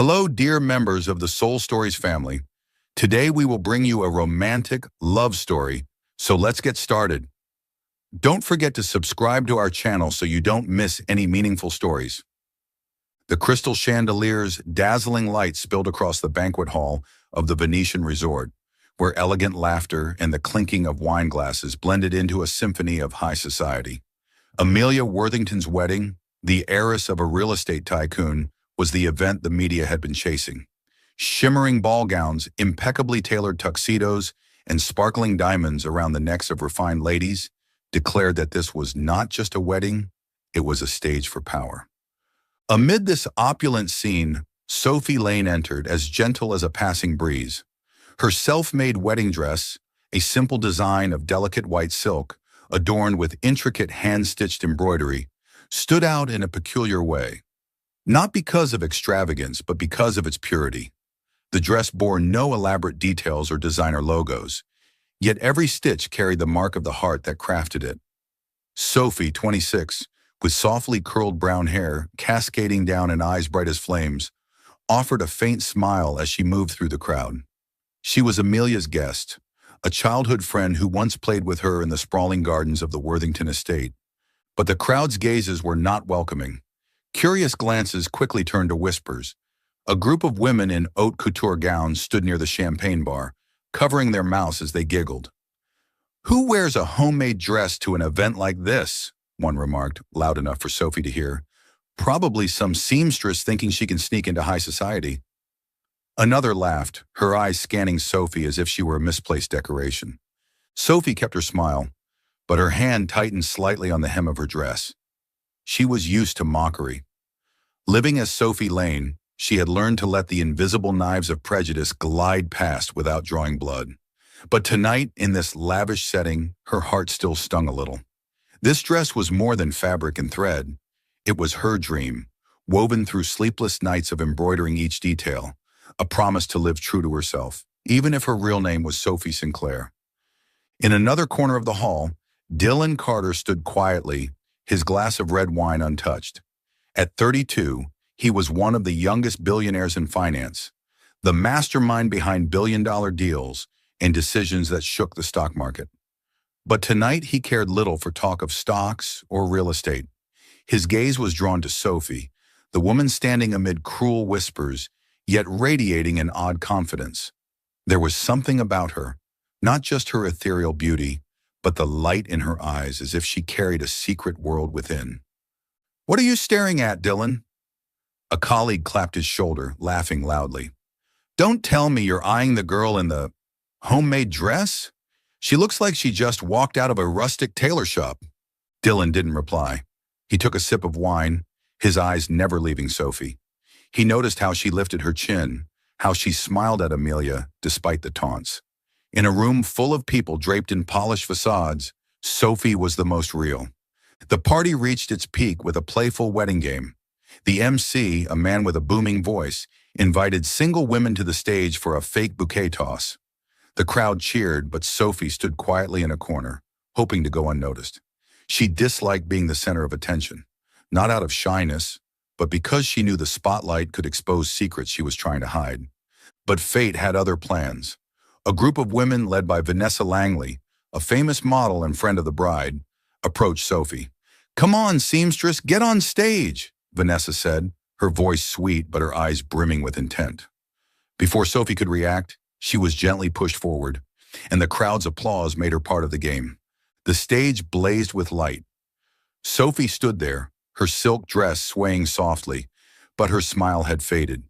Hello, dear members of the Soul Stories family. Today we will bring you a romantic love story, so let's get started. Don't forget to subscribe to our channel so you don't miss any meaningful stories. The crystal chandelier's dazzling light spilled across the banquet hall of the Venetian resort, where elegant laughter and the clinking of wine glasses blended into a symphony of high society. Amelia Worthington's wedding, the heiress of a real estate tycoon, was the event the media had been chasing. Shimmering ball gowns, impeccably tailored tuxedos, and sparkling diamonds around the necks of refined ladies declared that this was not just a wedding, it was a stage for power. Amid this opulent scene, Sophie Lane entered, as gentle as a passing breeze. Her self-made wedding dress, a simple design of delicate white silk, adorned with intricate hand-stitched embroidery, stood out in a peculiar way. Not because of extravagance, but because of its purity. The dress bore no elaborate details or designer logos, yet every stitch carried the mark of the heart that crafted it. Sophie, 26, with softly curled brown hair cascading down and eyes bright as flames, offered a faint smile as she moved through the crowd. She was Amelia's guest, a childhood friend who once played with her in the sprawling gardens of the Worthington estate. But the crowd's gazes were not welcoming. Curious glances quickly turned to whispers. A group of women in haute couture gowns stood near the champagne bar, covering their mouths as they giggled. "Who wears a homemade dress to an event like this?" one remarked, loud enough for Sophie to hear. "Probably some seamstress thinking she can sneak into high society." Another laughed, her eyes scanning Sophie as if she were a misplaced decoration. Sophie kept her smile, but her hand tightened slightly on the hem of her dress. She was used to mockery. Living as Sophie Lane, she had learned to let the invisible knives of prejudice glide past without drawing blood. But tonight, in this lavish setting, her heart still stung a little. This dress was more than fabric and thread. It was her dream, woven through sleepless nights of embroidering each detail, a promise to live true to herself, even if her real name was Sophie Sinclair. In another corner of the hall, Dylan Carter stood quietly, his glass of red wine untouched. At 32, he was one of the youngest billionaires in finance, the mastermind behind billion-dollar deals and decisions that shook the stock market. But tonight he cared little for talk of stocks or real estate. His gaze was drawn to Sophie, the woman standing amid cruel whispers, yet radiating an odd confidence. There was something about her, not just her ethereal beauty, but the light in her eyes, as if she carried a secret world within. "What are you staring at, Dylan?" A colleague clapped his shoulder, laughing loudly. "Don't tell me you're eyeing the girl in the homemade dress? She looks like she just walked out of a rustic tailor shop." Dylan didn't reply. He took a sip of wine, his eyes never leaving Sophie. He noticed how she lifted her chin, how she smiled at Amelia despite the taunts. In a room full of people draped in polished facades, Sophie was the most real. The party reached its peak with a playful wedding game. The MC, a man with a booming voice, invited single women to the stage for a fake bouquet toss. The crowd cheered, but Sophie stood quietly in a corner, hoping to go unnoticed. She disliked being the center of attention, not out of shyness, but because she knew the spotlight could expose secrets she was trying to hide. But fate had other plans. A group of women led by Vanessa Langley, a famous model and friend of the bride, approached Sophie. "Come on, seamstress, get on stage," Vanessa said, her voice sweet but her eyes brimming with intent. Before Sophie could react, she was gently pushed forward, and the crowd's applause made her part of the game. The stage blazed with light. Sophie stood there, her silk dress swaying softly, but her smile had faded.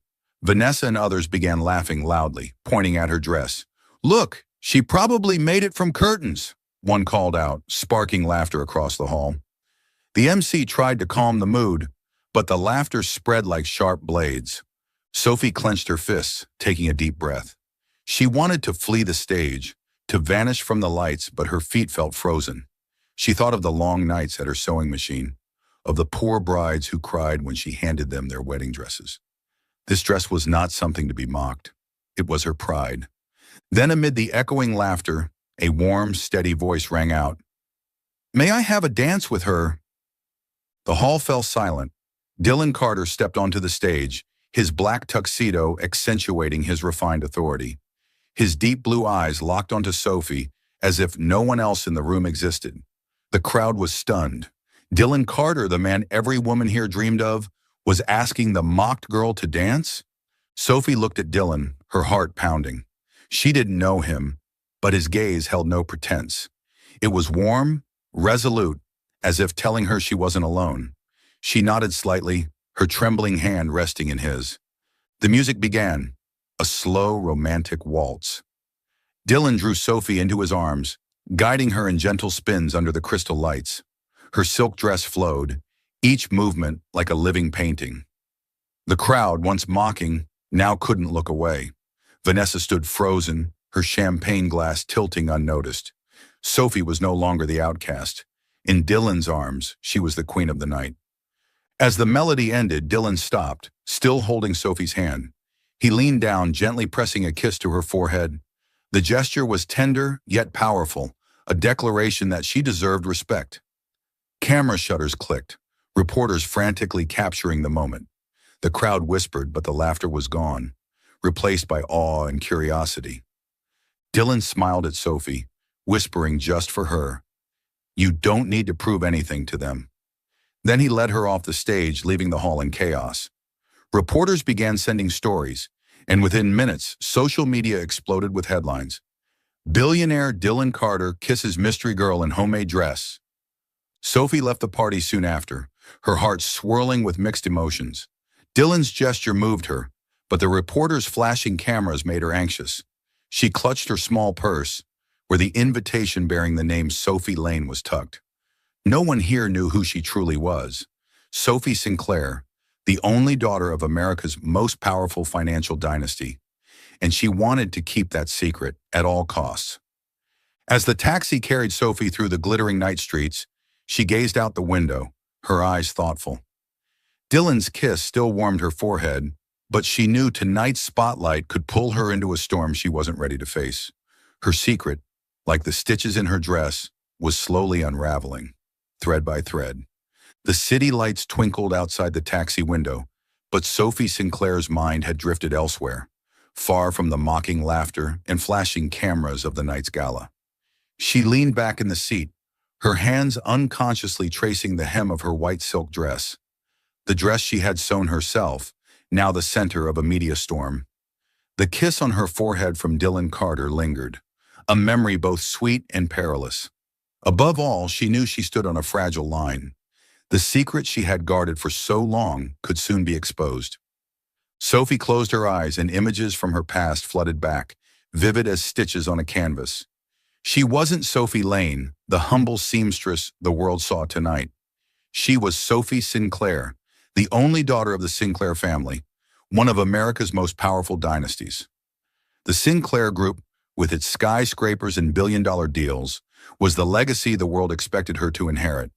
Vanessa and others began laughing loudly, pointing at her dress. "Look, she probably made it from curtains," one called out, sparking laughter across the hall. The MC tried to calm the mood, but the laughter spread like sharp blades. Sophie clenched her fists, taking a deep breath. She wanted to flee the stage, to vanish from the lights, but her feet felt frozen. She thought of the long nights at her sewing machine, of the poor brides who cried when she handed them their wedding dresses. This dress was not something to be mocked. It was her pride. Then amid the echoing laughter, a warm, steady voice rang out. "May I have a dance with her?" The hall fell silent. Dylan Carter stepped onto the stage, his black tuxedo accentuating his refined authority. His deep blue eyes locked onto Sophie as if no one else in the room existed. The crowd was stunned. Dylan Carter, the man every woman here dreamed of, was asking the mocked girl to dance? Sophie looked at Dylan, her heart pounding. She didn't know him, but his gaze held no pretense. It was warm, resolute, as if telling her she wasn't alone. She nodded slightly, her trembling hand resting in his. The music began, a slow, romantic waltz. Dylan drew Sophie into his arms, guiding her in gentle spins under the crystal lights. Her silk dress flowed, each movement like a living painting. The crowd, once mocking, now couldn't look away. Vanessa stood frozen, her champagne glass tilting unnoticed. Sophie was no longer the outcast. In Dylan's arms, she was the queen of the night. As the melody ended, Dylan stopped, still holding Sophie's hand. He leaned down, gently pressing a kiss to her forehead. The gesture was tender, yet powerful, a declaration that she deserved respect. Camera shutters clicked, reporters frantically capturing the moment. The crowd whispered, but the laughter was gone, replaced by awe and curiosity. Dylan smiled at Sophie, whispering just for her, "You don't need to prove anything to them." Then he led her off the stage, leaving the hall in chaos. Reporters began sending stories, and within minutes, social media exploded with headlines. Billionaire Dylan Carter kisses mystery girl in homemade dress. Sophie left the party soon after, her heart swirling with mixed emotions. Dylan's gesture moved her, but the reporters' flashing cameras made her anxious. She clutched her small purse, where the invitation bearing the name Sophie Lane was tucked. No one here knew who she truly was. Sophie Sinclair, the only daughter of America's most powerful financial dynasty, and she wanted to keep that secret at all costs. As the taxi carried Sophie through the glittering night streets, she gazed out the window, her eyes thoughtful. Dylan's kiss still warmed her forehead, but she knew tonight's spotlight could pull her into a storm she wasn't ready to face. Her secret, like the stitches in her dress, was slowly unraveling, thread by thread. The city lights twinkled outside the taxi window, but Sophie Sinclair's mind had drifted elsewhere, far from the mocking laughter and flashing cameras of the night's gala. She leaned back in the seat, her hands unconsciously tracing the hem of her white silk dress. The dress she had sewn herself, now the center of a media storm. The kiss on her forehead from Dylan Carter lingered, a memory both sweet and perilous. Above all, she knew she stood on a fragile line. The secret she had guarded for so long could soon be exposed. Sophie closed her eyes and images from her past flooded back, vivid as stitches on a canvas. She wasn't Sophie Lane, the humble seamstress the world saw tonight. She was Sophie Sinclair, the only daughter of the Sinclair family, one of America's most powerful dynasties. The Sinclair Group, with its skyscrapers and billion-dollar deals, was the legacy the world expected her to inherit.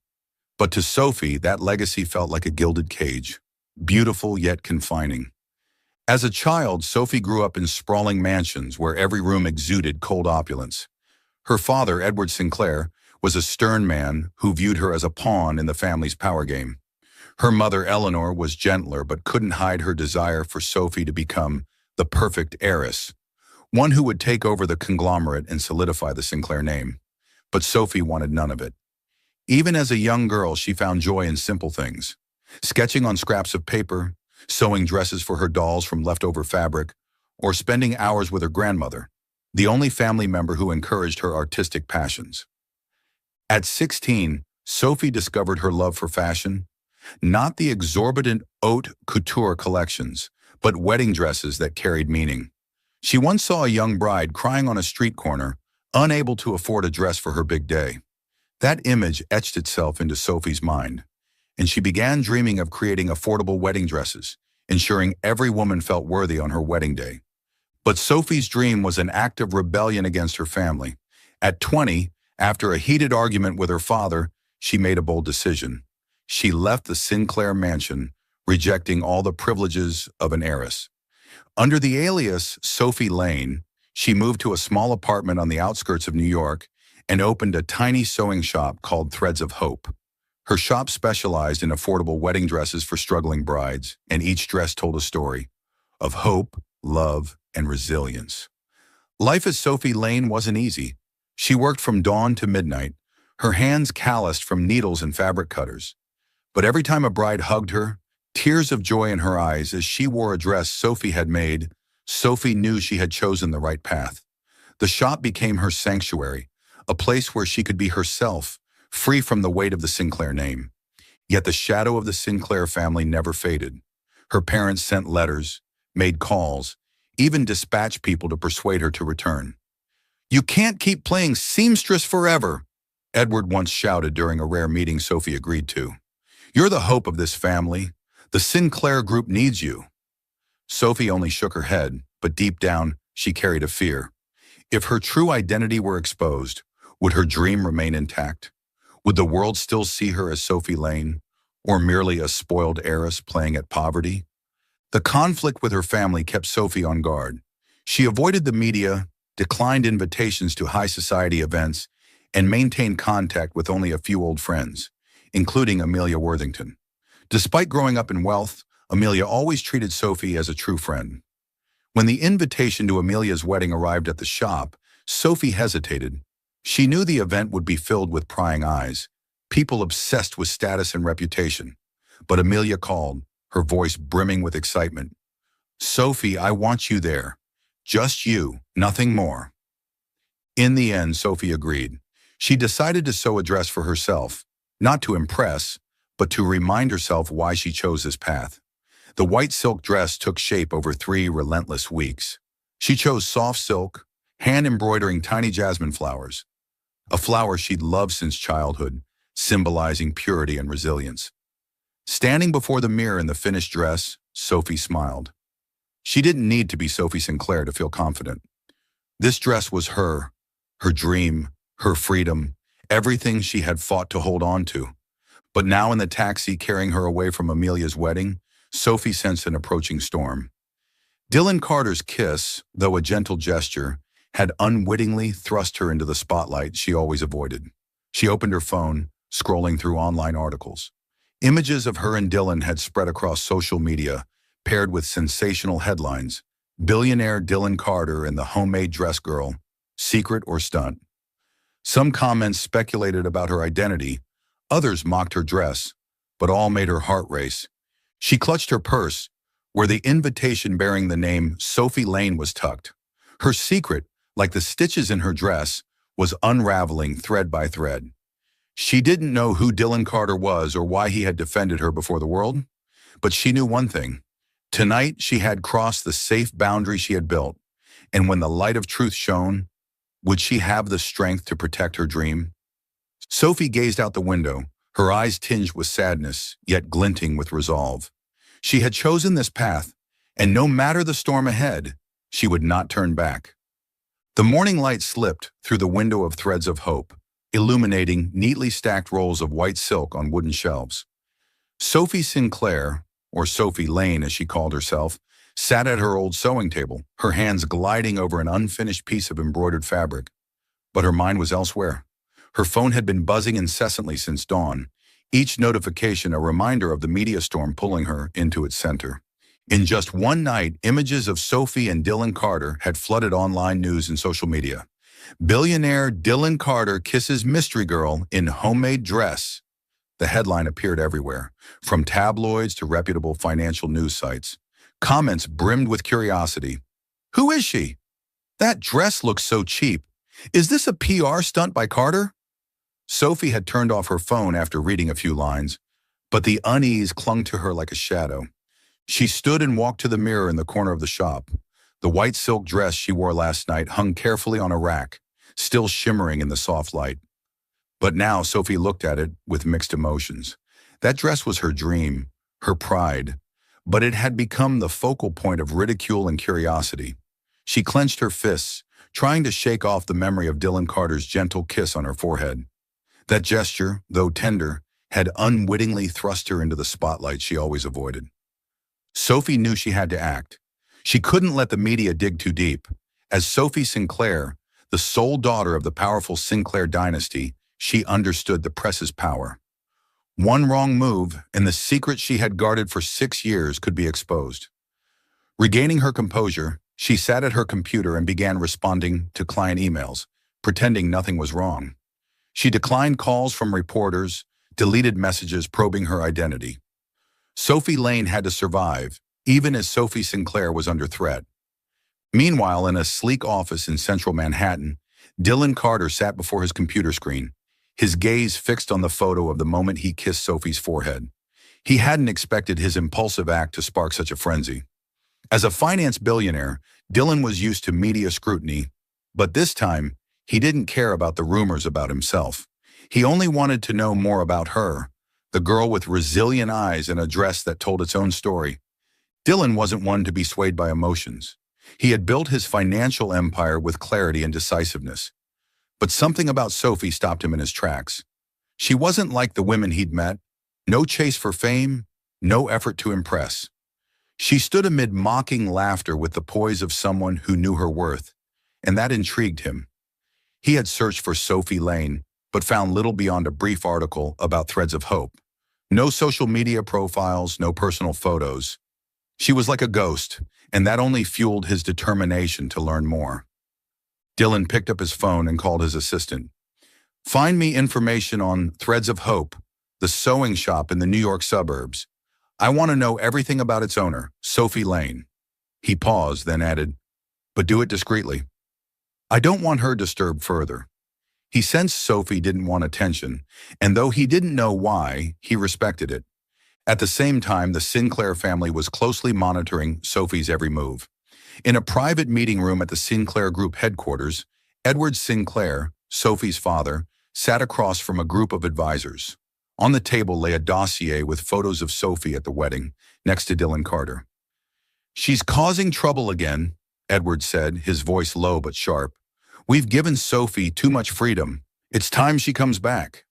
But to Sophie, that legacy felt like a gilded cage, beautiful yet confining. As a child, Sophie grew up in sprawling mansions where every room exuded cold opulence. Her father, Edward Sinclair, was a stern man who viewed her as a pawn in the family's power game. Her mother, Eleanor, was gentler but couldn't hide her desire for Sophie to become the perfect heiress, one who would take over the conglomerate and solidify the Sinclair name. But Sophie wanted none of it. Even as a young girl, she found joy in simple things. Sketching on scraps of paper, sewing dresses for her dolls from leftover fabric, or spending hours with her grandmother, the only family member who encouraged her artistic passions. At 16, Sophie discovered her love for fashion, not the exorbitant haute couture collections, but wedding dresses that carried meaning. She once saw a young bride crying on a street corner, unable to afford a dress for her big day. That image etched itself into Sophie's mind, and she began dreaming of creating affordable wedding dresses, ensuring every woman felt worthy on her wedding day. But Sophie's dream was an act of rebellion against her family. At 20, after a heated argument with her father, she made a bold decision. She left the Sinclair mansion, rejecting all the privileges of an heiress. Under the alias Sophie Lane, she moved to a small apartment on the outskirts of New York and opened a tiny sewing shop called Threads of Hope. Her shop specialized in affordable wedding dresses for struggling brides, and each dress told a story of hope, love, and resilience. Life as Sophie Lane wasn't easy. She worked from dawn to midnight, her hands calloused from needles and fabric cutters. But every time a bride hugged her, tears of joy in her eyes as she wore a dress Sophie had made, Sophie knew she had chosen the right path. The shop became her sanctuary, a place where she could be herself, free from the weight of the Sinclair name. Yet the shadow of the Sinclair family never faded. Her parents sent letters, made calls, even dispatched people to persuade her to return. "You can't keep playing seamstress forever," Edward once shouted during a rare meeting Sophie agreed to. "You're the hope of this family. The Sinclair group needs you." Sophie only shook her head, but deep down, she carried a fear. If her true identity were exposed, would her dream remain intact? Would the world still see her as Sophie Lane, or merely a spoiled heiress playing at poverty? The conflict with her family kept Sophie on guard. She avoided the media, declined invitations to high society events, and maintained contact with only a few old friends, including Amelia Worthington. Despite growing up in wealth, Amelia always treated Sophie as a true friend. When the invitation to Amelia's wedding arrived at the shop, Sophie hesitated. She knew the event would be filled with prying eyes, people obsessed with status and reputation. But Amelia called, her voice brimming with excitement. "Sophie, I want you there. Just you, nothing more." In the end, Sophie agreed. She decided to sew a dress for herself, not to impress, but to remind herself why she chose this path. The white silk dress took shape over 3 relentless weeks. She chose soft silk, hand-embroidering tiny jasmine flowers, a flower she'd loved since childhood, symbolizing purity and resilience. Standing before the mirror in the finished dress, Sophie smiled. She didn't need to be Sophie Sinclair to feel confident. This dress was her dream, her freedom, everything she had fought to hold on to. But now in the taxi carrying her away from Amelia's wedding, Sophie sensed an approaching storm. Dylan Carter's kiss, though a gentle gesture, had unwittingly thrust her into the spotlight she always avoided. She opened her phone, scrolling through online articles. Images of her and Dylan had spread across social media, paired with sensational headlines. Billionaire Dylan Carter and the homemade dress girl, secret or stunt. Some comments speculated about her identity, others mocked her dress, but all made her heart race. She clutched her purse, where the invitation bearing the name Sophie Lane was tucked. Her secret, like the stitches in her dress, was unraveling thread by thread. She didn't know who Dylan Carter was or why he had defended her before the world, but she knew one thing. Tonight, she had crossed the safe boundary she had built, and when the light of truth shone, would she have the strength to protect her dream? Sophie gazed out the window, her eyes tinged with sadness, yet glinting with resolve. She had chosen this path, and no matter the storm ahead, she would not turn back. The morning light slipped through the window of threads of hope, illuminating neatly stacked rolls of white silk on wooden shelves. Sophie Sinclair, or Sophie Lane as she called herself, sat at her old sewing table, her hands gliding over an unfinished piece of embroidered fabric. But her mind was elsewhere. Her phone had been buzzing incessantly since dawn, each notification a reminder of the media storm pulling her into its center. In just one night, images of Sophie and Dylan Carter had flooded online news and social media. Billionaire Dylan Carter kisses mystery girl in homemade dress. The headline appeared everywhere, from tabloids to reputable financial news sites. Comments brimmed with curiosity. Who is she? That dress looks so cheap. Is this a PR stunt by Carter? Sophie had turned off her phone after reading a few lines, but the unease clung to her like a shadow. She stood and walked to the mirror in the corner of the shop. The white silk dress she wore last night hung carefully on a rack, still shimmering in the soft light. But now Sophie looked at it with mixed emotions. That dress was her dream, her pride, but it had become the focal point of ridicule and curiosity. She clenched her fists, trying to shake off the memory of Dylan Carter's gentle kiss on her forehead. That gesture, though tender, had unwittingly thrust her into the spotlight she always avoided. Sophie knew she had to act. She couldn't let the media dig too deep. As Sophie Sinclair, the sole daughter of the powerful Sinclair dynasty, she understood the press's power. One wrong move, and the secret she had guarded for 6 years could be exposed. Regaining her composure, she sat at her computer and began responding to client emails, pretending nothing was wrong. She declined calls from reporters, deleted messages probing her identity. Sophie Lane had to survive, even as Sophie Sinclair was under threat. Meanwhile, in a sleek office in central Manhattan, Dylan Carter sat before his computer screen, his gaze fixed on the photo of the moment he kissed Sophie's forehead. He hadn't expected his impulsive act to spark such a frenzy. As a finance billionaire, Dylan was used to media scrutiny, but this time, he didn't care about the rumors about himself. He only wanted to know more about her, the girl with resilient eyes and a dress that told its own story. Dylan wasn't one to be swayed by emotions. He had built his financial empire with clarity and decisiveness. But something about Sophie stopped him in his tracks. She wasn't like the women he'd met. No chase for fame, no effort to impress. She stood amid mocking laughter with the poise of someone who knew her worth, and that intrigued him. He had searched for Sophie Lane, but found little beyond a brief article about Threads of Hope. No social media profiles, no personal photos. She was like a ghost, and that only fueled his determination to learn more. Dylan picked up his phone and called his assistant. "Find me information on Threads of Hope, the sewing shop in the New York suburbs. I want to know everything about its owner, Sophie Lane." He paused, then added, "But do it discreetly. I don't want her disturbed further." He sensed Sophie didn't want attention, and though he didn't know why, he respected it. At the same time, the Sinclair family was closely monitoring Sophie's every move. In a private meeting room at the Sinclair Group headquarters, Edward Sinclair, Sophie's father, sat across from a group of advisors. On the table lay a dossier with photos of Sophie at the wedding, next to Dylan Carter. "She's causing trouble again," Edward said, his voice low but sharp. "We've given Sophie too much freedom. It's time she comes back."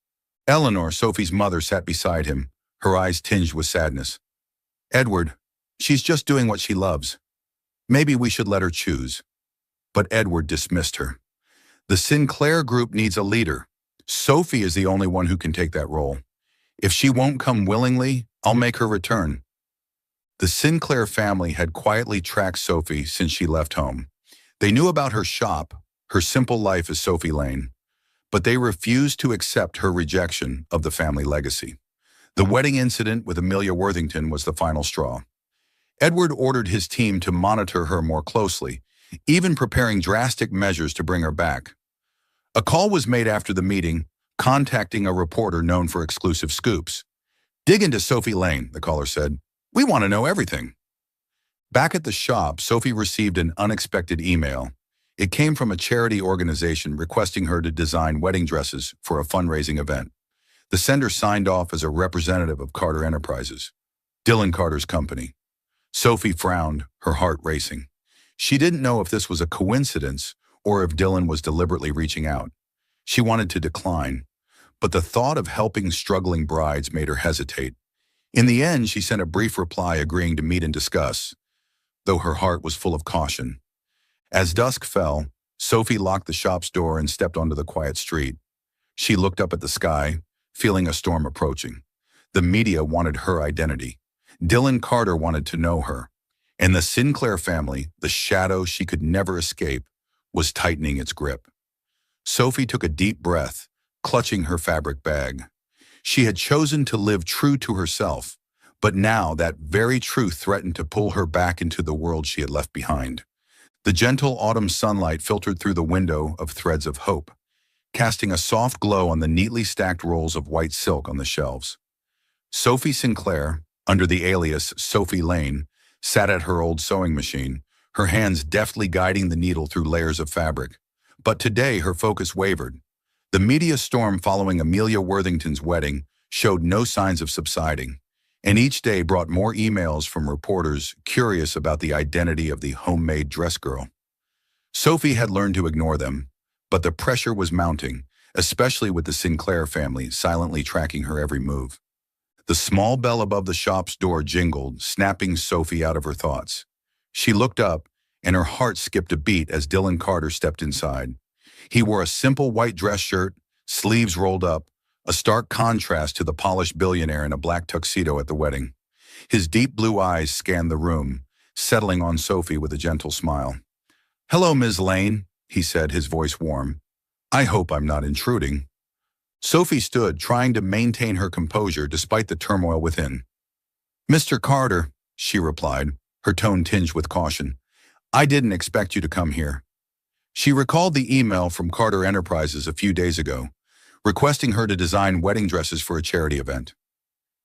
Eleanor, Sophie's mother, sat beside him, her eyes tinged with sadness. "Edward, she's just doing what she loves. Maybe we should let her choose." But Edward dismissed her. "The Sinclair Group needs a leader. Sophie is the only one who can take that role. If she won't come willingly, I'll make her return." The Sinclair family had quietly tracked Sophie since she left home. They knew about her shop, her simple life as Sophie Lane, but they refused to accept her rejection of the family legacy. The wedding incident with Amelia Worthington was the final straw. Edward ordered his team to monitor her more closely, even preparing drastic measures to bring her back. A call was made after the meeting, contacting a reporter known for exclusive scoops. "Dig into Sophie Lane," the caller said. "We want to know everything." Back at the shop, Sophie received an unexpected email. It came from a charity organization requesting her to design wedding dresses for a fundraising event. The sender signed off as a representative of Carter Enterprises, Dylan Carter's company. Sophie frowned, her heart racing. She didn't know if this was a coincidence or if Dylan was deliberately reaching out. She wanted to decline, but the thought of helping struggling brides made her hesitate. In the end, she sent a brief reply agreeing to meet and discuss, though her heart was full of caution. As dusk fell, Sophie locked the shop's door and stepped onto the quiet street. She looked up at the sky, feeling a storm approaching. The media wanted her identity. Dylan Carter wanted to know her. And the Sinclair family, the shadow she could never escape, was tightening its grip. Sophie took a deep breath, clutching her fabric bag. She had chosen to live true to herself, but now that very truth threatened to pull her back into the world she had left behind. The gentle autumn sunlight filtered through the window of Threads of Hope, casting a soft glow on the neatly stacked rolls of white silk on the shelves. Sophie Sinclair, under the alias Sophie Lane, sat at her old sewing machine, her hands deftly guiding the needle through layers of fabric. But today her focus wavered. The media storm following Amelia Worthington's wedding showed no signs of subsiding, and each day brought more emails from reporters curious about the identity of the homemade dress girl. Sophie had learned to ignore them, but the pressure was mounting, especially with the Sinclair family silently tracking her every move. The small bell above the shop's door jingled, snapping Sophie out of her thoughts. She looked up, and her heart skipped a beat as Dylan Carter stepped inside. He wore a simple white dress shirt, sleeves rolled up, a stark contrast to the polished billionaire in a black tuxedo at the wedding. His deep blue eyes scanned the room, settling on Sophie with a gentle smile. "Hello, Ms. Lane," he said, his voice warm. "I hope I'm not intruding." Sophie stood, trying to maintain her composure despite the turmoil within. "Mr. Carter," she replied, her tone tinged with caution, "I didn't expect you to come here." She recalled the email from Carter Enterprises a few days ago, requesting her to design wedding dresses for a charity event.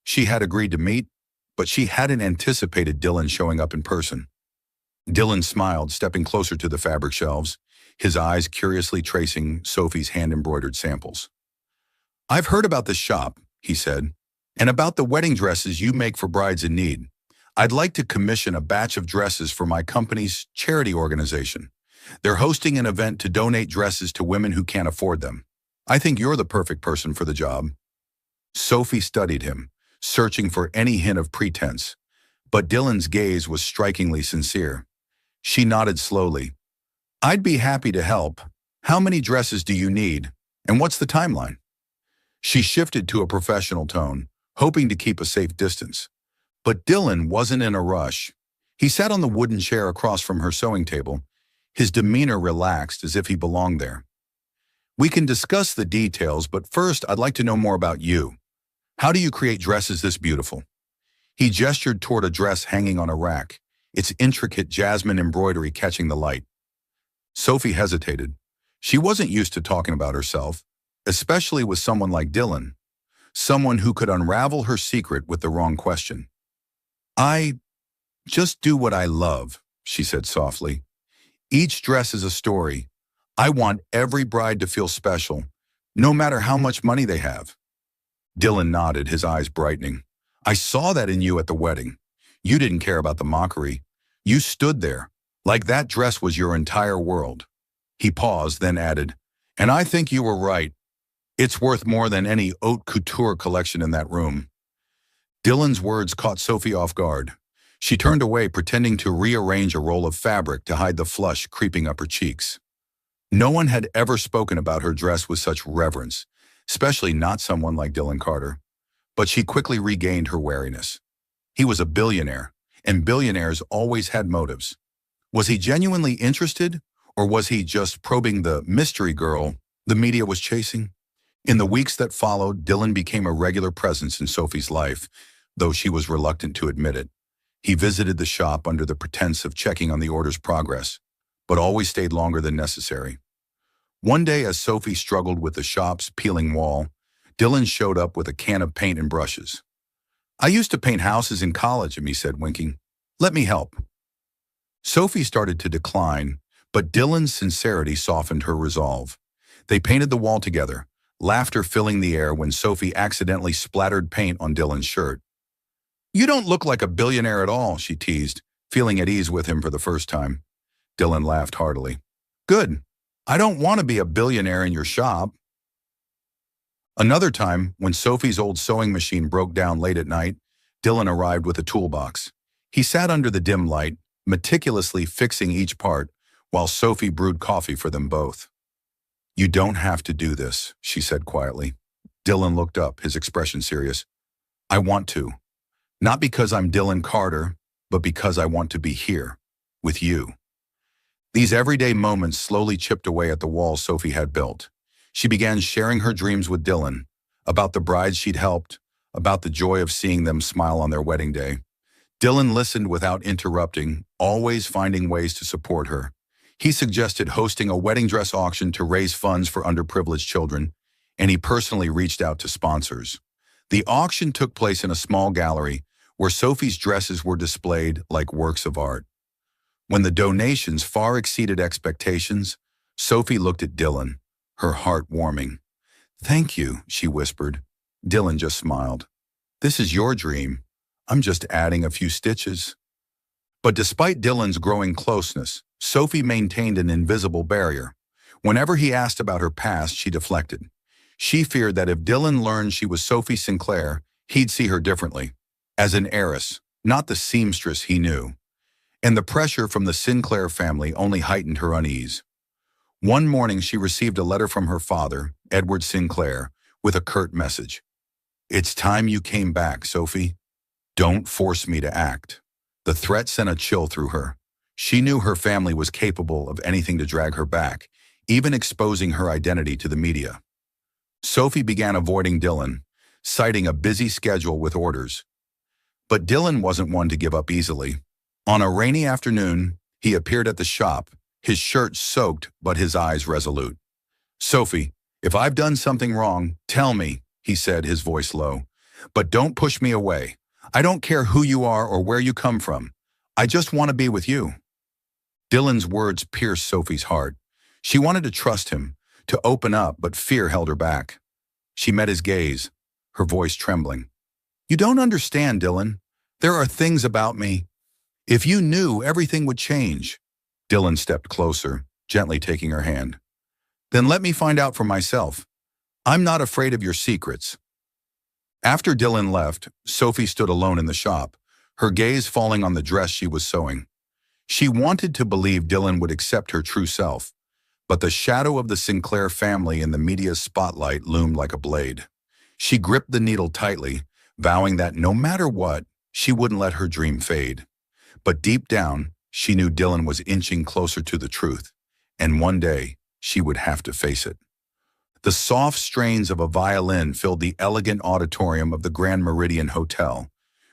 She had agreed to meet, but she hadn't anticipated Dylan showing up in person. Dylan smiled, stepping closer to the fabric shelves, his eyes curiously tracing Sophie's hand-embroidered samples. "I've heard about this shop," he said, "and about the wedding dresses you make for brides in need. I'd like to commission a batch of dresses for my company's charity organization. They're hosting an event to donate dresses to women who can't afford them. I think you're the perfect person for the job." Sophie studied him, searching for any hint of pretense, but Dylan's gaze was strikingly sincere. She nodded slowly. "I'd be happy to help. How many dresses do you need, and what's the timeline?" She shifted to a professional tone, hoping to keep a safe distance. But Dylan wasn't in a rush. He sat on the wooden chair across from her sewing table, his demeanor relaxed as if he belonged there. "We can discuss the details, but first I'd like to know more about you. How do you create dresses this beautiful?" He gestured toward a dress hanging on a rack, its intricate jasmine embroidery catching the light. Sophie hesitated. She wasn't used to talking about herself, especially with someone like Dylan, someone who could unravel her secret with the wrong question. "I just do what I love," she said softly. "Each dress is a story. I want every bride to feel special, no matter how much money they have." Dylan nodded, his eyes brightening. "I saw that in you at the wedding. You didn't care about the mockery. You stood there, like that dress was your entire world." He paused, then added, "And I think you were right. It's worth more than any haute couture collection in that room." Dylan's words caught Sophie off guard. She turned away, pretending to rearrange a roll of fabric to hide the flush creeping up her cheeks. No one had ever spoken about her dress with such reverence, especially not someone like Dylan Carter. But she quickly regained her wariness. He was a billionaire, and billionaires always had motives. Was he genuinely interested, or was he just probing the mystery girl the media was chasing? In the weeks that followed, Dylan became a regular presence in Sophie's life, though she was reluctant to admit it. He visited the shop under the pretense of checking on the order's progress, but always stayed longer than necessary. One day, as Sophie struggled with the shop's peeling wall, Dylan showed up with a can of paint and brushes. "I used to paint houses in college," he said, winking. "Let me help." Sophie started to decline, but Dylan's sincerity softened her resolve. They painted the wall together, laughter filling the air when Sophie accidentally splattered paint on Dylan's shirt. "You don't look like a billionaire at all," she teased, feeling at ease with him for the first time. Dylan laughed heartily. "Good. I don't want to be a billionaire in your shop." Another time, when Sophie's old sewing machine broke down late at night, Dylan arrived with a toolbox. He sat under the dim light, meticulously fixing each part, while Sophie brewed coffee for them both. "You don't have to do this," she said quietly. Dylan looked up, his expression serious. "I want to. Not because I'm Dylan Carter, but because I want to be here, with you." These everyday moments slowly chipped away at the wall Sophie had built. She began sharing her dreams with Dylan, about the brides she'd helped, about the joy of seeing them smile on their wedding day. Dylan listened without interrupting, always finding ways to support her. He suggested hosting a wedding dress auction to raise funds for underprivileged children, and he personally reached out to sponsors. The auction took place in a small gallery, where Sophie's dresses were displayed like works of art. When the donations far exceeded expectations, Sophie looked at Dylan, her heart warming. "Thank you," she whispered. Dylan just smiled. "This is your dream. I'm just adding a few stitches." But despite Dylan's growing closeness, Sophie maintained an invisible barrier. Whenever he asked about her past, she deflected. She feared that if Dylan learned she was Sophie Sinclair, he'd see her differently, as an heiress, not the seamstress he knew. And the pressure from the Sinclair family only heightened her unease. One morning, she received a letter from her father, Edward Sinclair, with a curt message. "It's time you came back, Sophie. Don't force me to act." The threat sent a chill through her. She knew her family was capable of anything to drag her back, even exposing her identity to the media. Sophie began avoiding Dylan, citing a busy schedule with orders. But Dylan wasn't one to give up easily. On a rainy afternoon, he appeared at the shop, his shirt soaked but his eyes resolute. "Sophie, if I've done something wrong, tell me," he said, his voice low. "But don't push me away. I don't care who you are or where you come from. I just want to be with you." Dylan's words pierced Sophie's heart. She wanted to trust him, to open up, but fear held her back. She met his gaze, her voice trembling. "You don't understand, Dylan. There are things about me. If you knew, everything would change." Dylan stepped closer, gently taking her hand. "Then let me find out for myself. I'm not afraid of your secrets." After Dylan left, Sophie stood alone in the shop, her gaze falling on the dress she was sewing. She wanted to believe Dylan would accept her true self, but the shadow of the Sinclair family in the media's spotlight loomed like a blade. She gripped the needle tightly, vowing that no matter what, she wouldn't let her dream fade. But deep down, she knew Dylan was inching closer to the truth, and one day, she would have to face it. The soft strains of a violin filled the elegant auditorium of the Grand Meridian Hotel,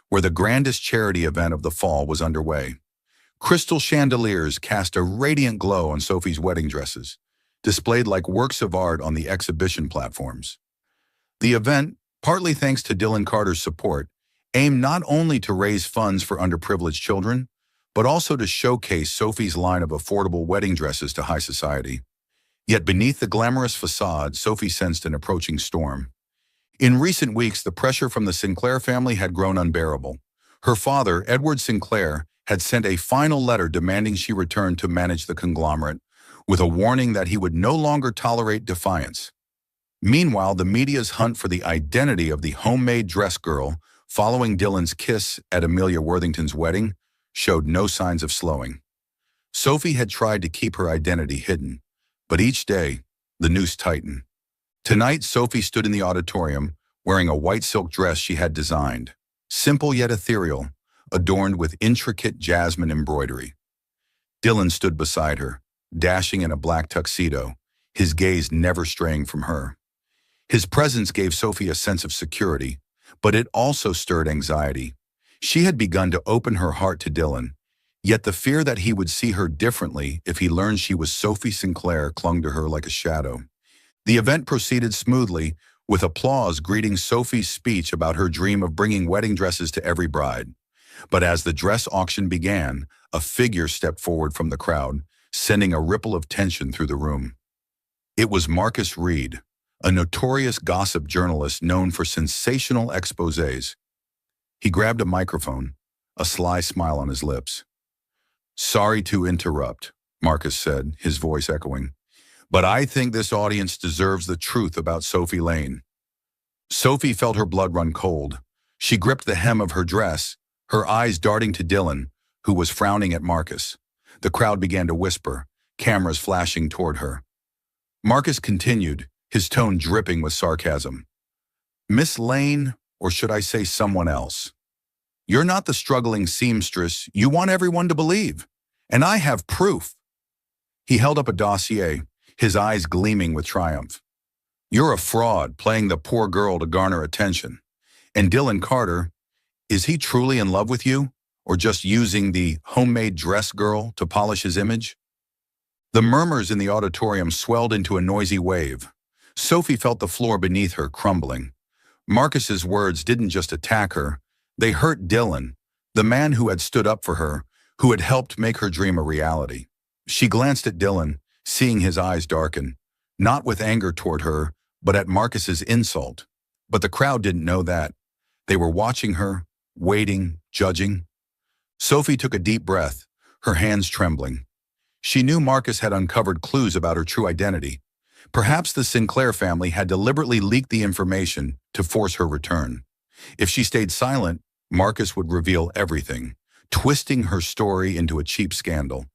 where the grandest charity event of the fall was underway. Crystal chandeliers cast a radiant glow on Sophie's wedding dresses, displayed like works of art on the exhibition platforms. The event, partly thanks to Dylan Carter's support, aimed not only to raise funds for underprivileged children, but also to showcase Sophie's line of affordable wedding dresses to high society. Yet beneath the glamorous facade, Sophie sensed an approaching storm. In recent weeks, the pressure from the Sinclair family had grown unbearable. Her father, Edward Sinclair, had sent a final letter demanding she return to manage the conglomerate, with a warning that he would no longer tolerate defiance. Meanwhile, the media's hunt for the identity of the homemade dress girl following Dylan's kiss at Amelia Worthington's wedding showed no signs of slowing. Sophie had tried to keep her identity hidden, but each day, the noose tightened. Tonight, Sophie stood in the auditorium, wearing a white silk dress she had designed, simple yet ethereal, adorned with intricate jasmine embroidery. Dylan stood beside her, dashing in a black tuxedo, his gaze never straying from her. His presence gave Sophie a sense of security, but it also stirred anxiety. She had begun to open her heart to Dylan, yet the fear that he would see her differently if he learned she was Sophie Sinclair clung to her like a shadow. The event proceeded smoothly, with applause greeting Sophie's speech about her dream of bringing wedding dresses to every bride. But as the dress auction began, a figure stepped forward from the crowd, sending a ripple of tension through the room. It was Marcus Reed, a notorious gossip journalist known for sensational exposés. He grabbed a microphone, a sly smile on his lips. "Sorry to interrupt," Marcus said, his voice echoing, "but I think this audience deserves the truth about Sophie Lane." Sophie felt her blood run cold. She gripped the hem of her dress, her eyes darting to Dylan, who was frowning at Marcus. The crowd began to whisper, cameras flashing toward her. Marcus continued, his tone dripping with sarcasm. "Miss Lane, or should I say someone else? You're not the struggling seamstress you want everyone to believe, and I have proof." He held up a dossier, his eyes gleaming with triumph. "You're a fraud, playing the poor girl to garner attention. And Dylan Carter, is he truly in love with you, or just using the homemade dress girl to polish his image?" The murmurs in the auditorium swelled into a noisy wave. Sophie felt the floor beneath her crumbling. Marcus's words didn't just attack her, they hurt Dylan, the man who had stood up for her, who had helped make her dream a reality. She glanced at Dylan, seeing his eyes darken, not with anger toward her, but at Marcus's insult. But the crowd didn't know that. They were watching her, waiting, judging. Sophie took a deep breath, her hands trembling. She knew Marcus had uncovered clues about her true identity. Perhaps the Sinclair family had deliberately leaked the information to force her return. If she stayed silent, Marcus would reveal everything, twisting her story into a cheap scandal.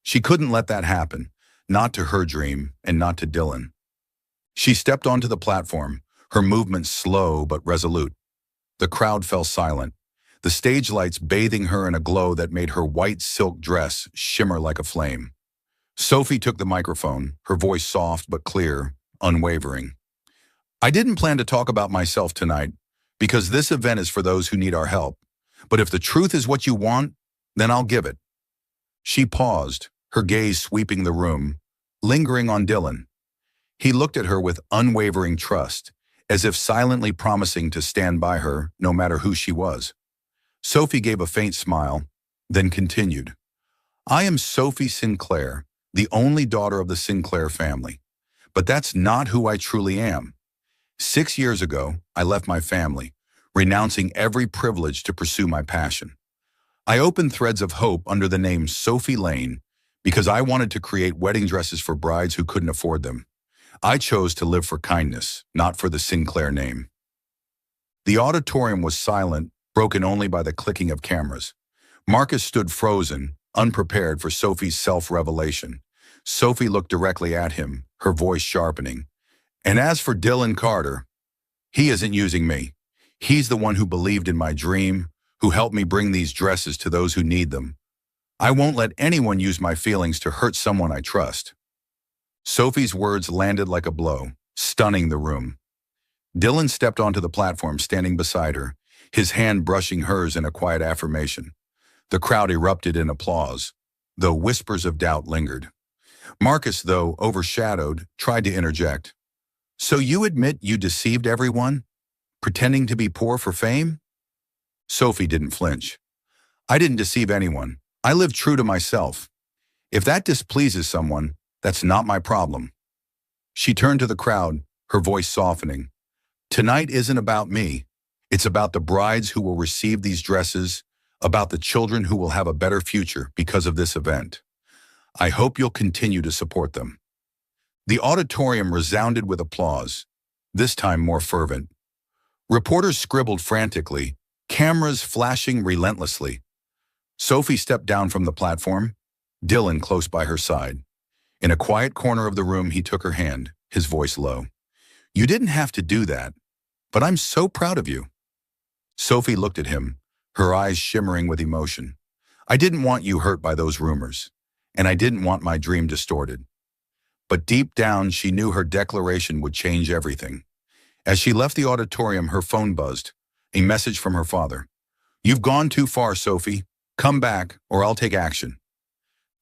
She couldn't let that happen, not to her dream and not to Dylan. She stepped onto the platform, her movements slow but resolute. The crowd fell silent, the stage lights bathing her in a glow that made her white silk dress shimmer like a flame. Sophie took the microphone, her voice soft but clear, unwavering. I didn't plan to talk about myself tonight, because this event is for those who need our help. But if the truth is what you want, then I'll give it. She paused, her gaze sweeping the room, lingering on Dylan. He looked at her with unwavering trust, as if silently promising to stand by her no matter who she was. Sophie gave a faint smile, then continued. I am Sophie Sinclair, the only daughter of the Sinclair family. But that's not who I truly am. 6 years ago, I left my family, renouncing every privilege to pursue my passion. I opened Threads of Hope under the name Sophie Lane because I wanted to create wedding dresses for brides who couldn't afford them. I chose to live for kindness, not for the Sinclair name. The auditorium was silent, broken only by the clicking of cameras. Marcus stood frozen, unprepared for Sophie's self-revelation. Sophie looked directly at him, her voice sharpening. And as for Dylan Carter, he isn't using me. He's the one who believed in my dream, who helped me bring these dresses to those who need them. I won't let anyone use my feelings to hurt someone I trust. Sophie's words landed like a blow, stunning the room. Dylan stepped onto the platform, standing beside her, his hand brushing hers in a quiet affirmation. The crowd erupted in applause, though whispers of doubt lingered. Marcus, though overshadowed, tried to interject. So you admit you deceived everyone, pretending to be poor for fame? Sophie didn't flinch. I didn't deceive anyone. I lived true to myself. If that displeases someone, that's not my problem. She turned to the crowd, her voice softening. Tonight isn't about me. It's about the brides who will receive these dresses, about the children who will have a better future because of this event. I hope you'll continue to support them. The auditorium resounded with applause, this time more fervent. Reporters scribbled frantically, cameras flashing relentlessly. Sophie stepped down from the platform, Dylan close by her side. In a quiet corner of the room, he took her hand, his voice low. You didn't have to do that, but I'm so proud of you. Sophie looked at him, her eyes shimmering with emotion. I didn't want you hurt by those rumors, and I didn't want my dream distorted. But deep down, she knew her declaration would change everything. As she left the auditorium, her phone buzzed, a message from her father. You've gone too far, Sophie. Come back, or I'll take action.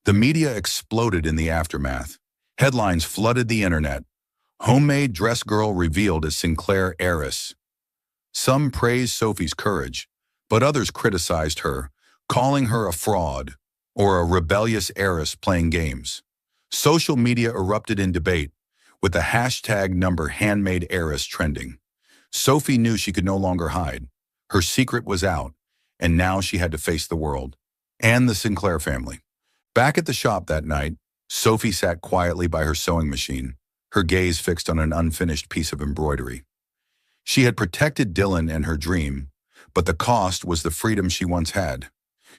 The media exploded in the aftermath. Headlines flooded the internet. Homemade dress girl revealed as Sinclair heiress. Some praised Sophie's courage, but others criticized her, calling her a fraud or a rebellious heiress playing games. Social media erupted in debate, with the hashtag number handmade heiress trending. Sophie knew she could no longer hide. Her secret was out, and now she had to face the world and the Sinclair family. Back at the shop that night, Sophie sat quietly by her sewing machine, her gaze fixed on an unfinished piece of embroidery. She had protected Dylan and her dream, but the cost was the freedom she once had.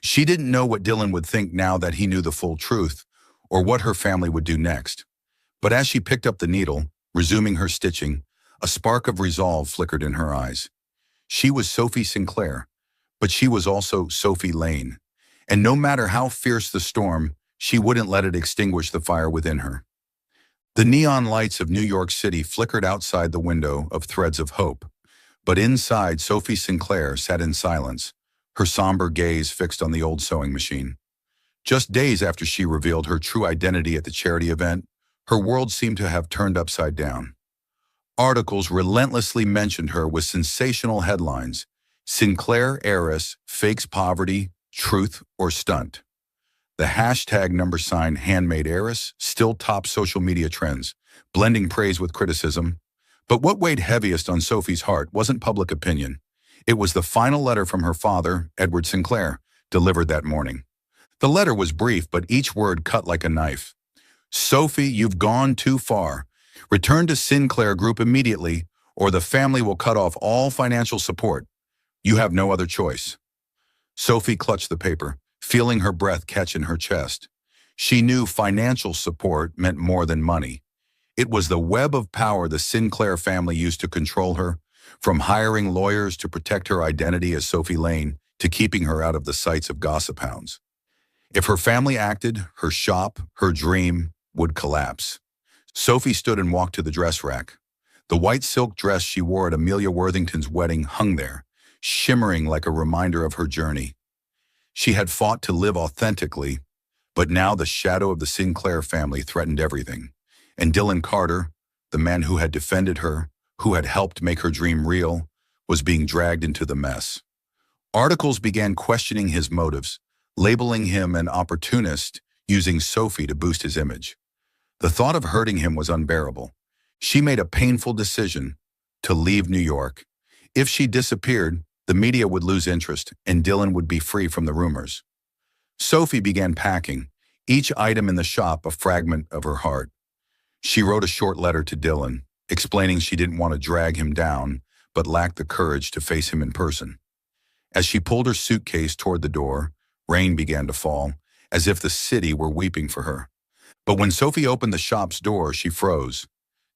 She didn't know what Dylan would think now that he knew the full truth, or what her family would do next. But as she picked up the needle, resuming her stitching, a spark of resolve flickered in her eyes. She was Sophie Sinclair, but she was also Sophie Lane, and no matter how fierce the storm, she wouldn't let it extinguish the fire within her. The neon lights of New York City flickered outside the window of Threads of Hope, but inside, Sophie Sinclair sat in silence, her somber gaze fixed on the old sewing machine. Just days after she revealed her true identity at the charity event, her world seemed to have turned upside down. Articles relentlessly mentioned her with sensational headlines: Sinclair heiress fakes poverty, truth or stunt. The hashtag number sign handmade heiress still topped social media trends, blending praise with criticism. But what weighed heaviest on Sophie's heart wasn't public opinion. It was the final letter from her father, Edward Sinclair, delivered that morning. The letter was brief, but each word cut like a knife. Sophie, you've gone too far. Return to Sinclair Group immediately, or the family will cut off all financial support. You have no other choice. Sophie clutched the paper, feeling her breath catch in her chest. She knew financial support meant more than money. It was the web of power the Sinclair family used to control her, from hiring lawyers to protect her identity as Sophie Lane to keeping her out of the sights of gossip hounds. If her family acted, her shop, her dream, would collapse. Sophie stood and walked to the dress rack. The white silk dress she wore at Amelia Worthington's wedding hung there, shimmering like a reminder of her journey. She had fought to live authentically, but now the shadow of the Sinclair family threatened everything. And Dylan Carter, the man who had defended her, who had helped make her dream real, was being dragged into the mess. Articles began questioning his motives, labeling him an opportunist, using Sophie to boost his image. The thought of hurting him was unbearable. She made a painful decision to leave New York. If she disappeared, the media would lose interest and Dylan would be free from the rumors. Sophie began packing, each item in the shop a fragment of her heart. She wrote a short letter to Dylan, explaining she didn't want to drag him down, but lacked the courage to face him in person. As she pulled her suitcase toward the door, rain began to fall, as if the city were weeping for her. But when Sophie opened the shop's door, she froze.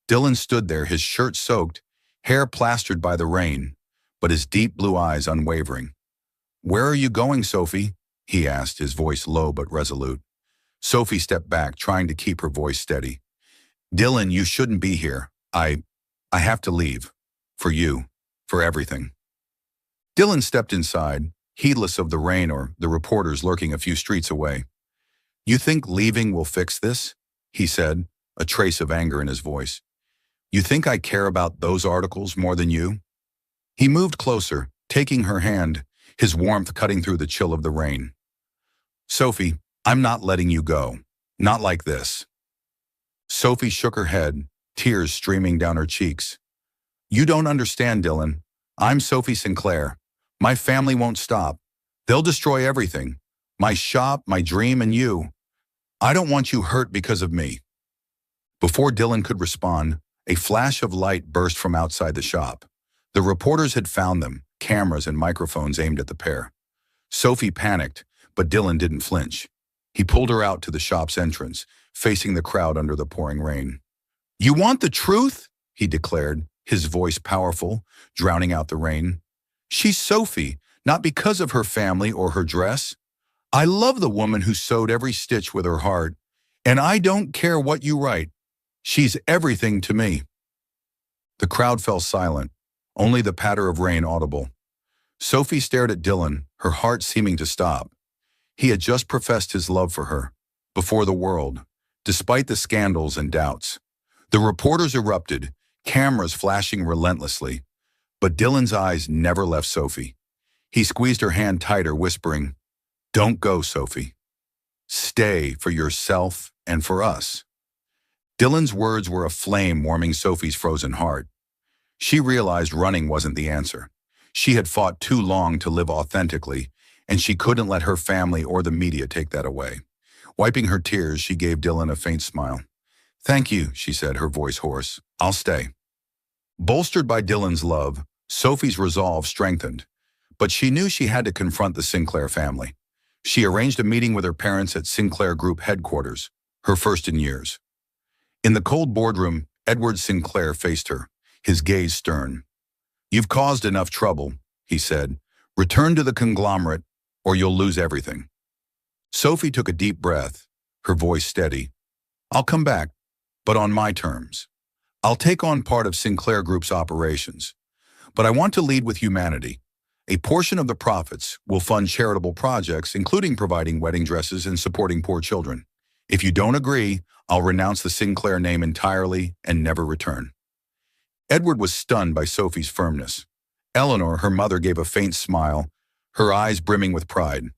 Dylan stood there, his shirt soaked, hair plastered by the rain, but his deep blue eyes unwavering. "Where are you going, Sophie?" he asked, his voice low but resolute. Sophie stepped back, trying to keep her voice steady. "Dylan, you shouldn't be here. I have to leave. For you. For everything." Dylan stepped inside, heedless of the rain or the reporters lurking a few streets away. "You think leaving will fix this?" he said, a trace of anger in his voice. "You think I care about those articles more than you?" He moved closer, taking her hand, his warmth cutting through the chill of the rain. "Sophie, I'm not letting you go. Not like this." Sophie shook her head, tears streaming down her cheeks. "You don't understand, Dylan. I'm Sophie Sinclair. My family won't stop. They'll destroy everything. My shop, my dream, and you. I don't want you hurt because of me." Before Dylan could respond, a flash of light burst from outside the shop. The reporters had found them, cameras and microphones aimed at the pair. Sophie panicked, but Dylan didn't flinch. He pulled her out to the shop's entrance, facing the crowd under the pouring rain. "You want the truth?" he declared, his voice powerful, drowning out the rain. "She's Sophie, not because of her family or her dress. I love the woman who sewed every stitch with her heart, and I don't care what you write. She's everything to me." The crowd fell silent, only the patter of rain audible. Sophie stared at Dylan, her heart seeming to stop. He had just professed his love for her, before the world, despite the scandals and doubts. The reporters erupted, cameras flashing relentlessly, but Dylan's eyes never left Sophie. He squeezed her hand tighter, whispering, "Don't go, Sophie. Stay for yourself and for us." Dylan's words were a flame warming Sophie's frozen heart. She realized running wasn't the answer. She had fought too long to live authentically, and she couldn't let her family or the media take that away. Wiping her tears, she gave Dylan a faint smile. "Thank you," she said, her voice hoarse. "I'll stay." Bolstered by Dylan's love, Sophie's resolve strengthened, but she knew she had to confront the Sinclair family. She arranged a meeting with her parents at Sinclair Group headquarters, her first in years. In the cold boardroom, Edward Sinclair faced her, his gaze stern. "You've caused enough trouble," he said. "Return to the conglomerate, or you'll lose everything." Sophie took a deep breath, her voice steady. "I'll come back, but on my terms. I'll take on part of Sinclair Group's operations. But I want to lead with humanity. A portion of the profits will fund charitable projects, including providing wedding dresses and supporting poor children. If you don't agree, I'll renounce the Sinclair name entirely and never return." Edward was stunned by Sophie's firmness. Eleanor, her mother, gave a faint smile, her eyes brimming with pride.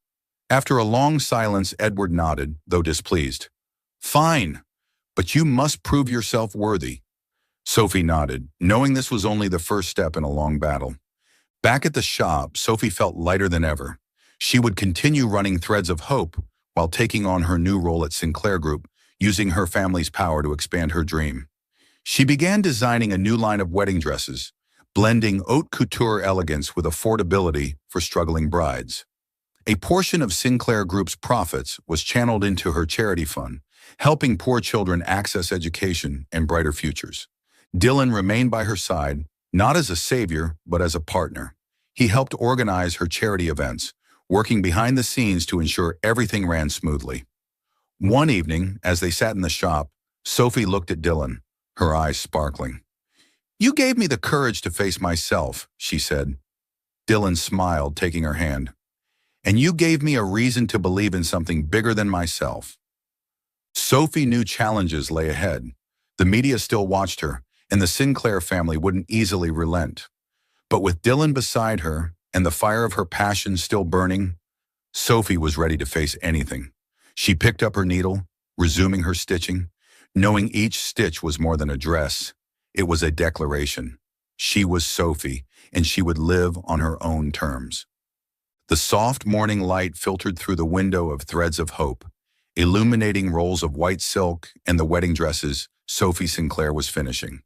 After a long silence, Edward nodded, though displeased. "Fine, but you must prove yourself worthy." Sophie nodded, knowing this was only the first step in a long battle. Back at the shop, Sophie felt lighter than ever. She would continue running threads of hope while taking on her new role at Sinclair Group, using her family's power to expand her dream. She began designing a new line of wedding dresses, blending haute couture elegance with affordability for struggling brides. A portion of Sinclair Group's profits was channeled into her charity fund, helping poor children access education and brighter futures. Dylan remained by her side, not as a savior, but as a partner. He helped organize her charity events, working behind the scenes to ensure everything ran smoothly. One evening, as they sat in the shop, Sophie looked at Dylan, her eyes sparkling. "You gave me the courage to face myself," she said. Dylan smiled, taking her hand. "And you gave me a reason to believe in something bigger than myself." Sophie knew challenges lay ahead. The media still watched her, and the Sinclair family wouldn't easily relent. But with Dylan beside her and the fire of her passion still burning, Sophie was ready to face anything. She picked up her needle, resuming her stitching, knowing each stitch was more than a dress. It was a declaration. She was Sophie, and she would live on her own terms. The soft morning light filtered through the window of threads of hope, illuminating rolls of white silk and the wedding dresses Sophie Sinclair was finishing.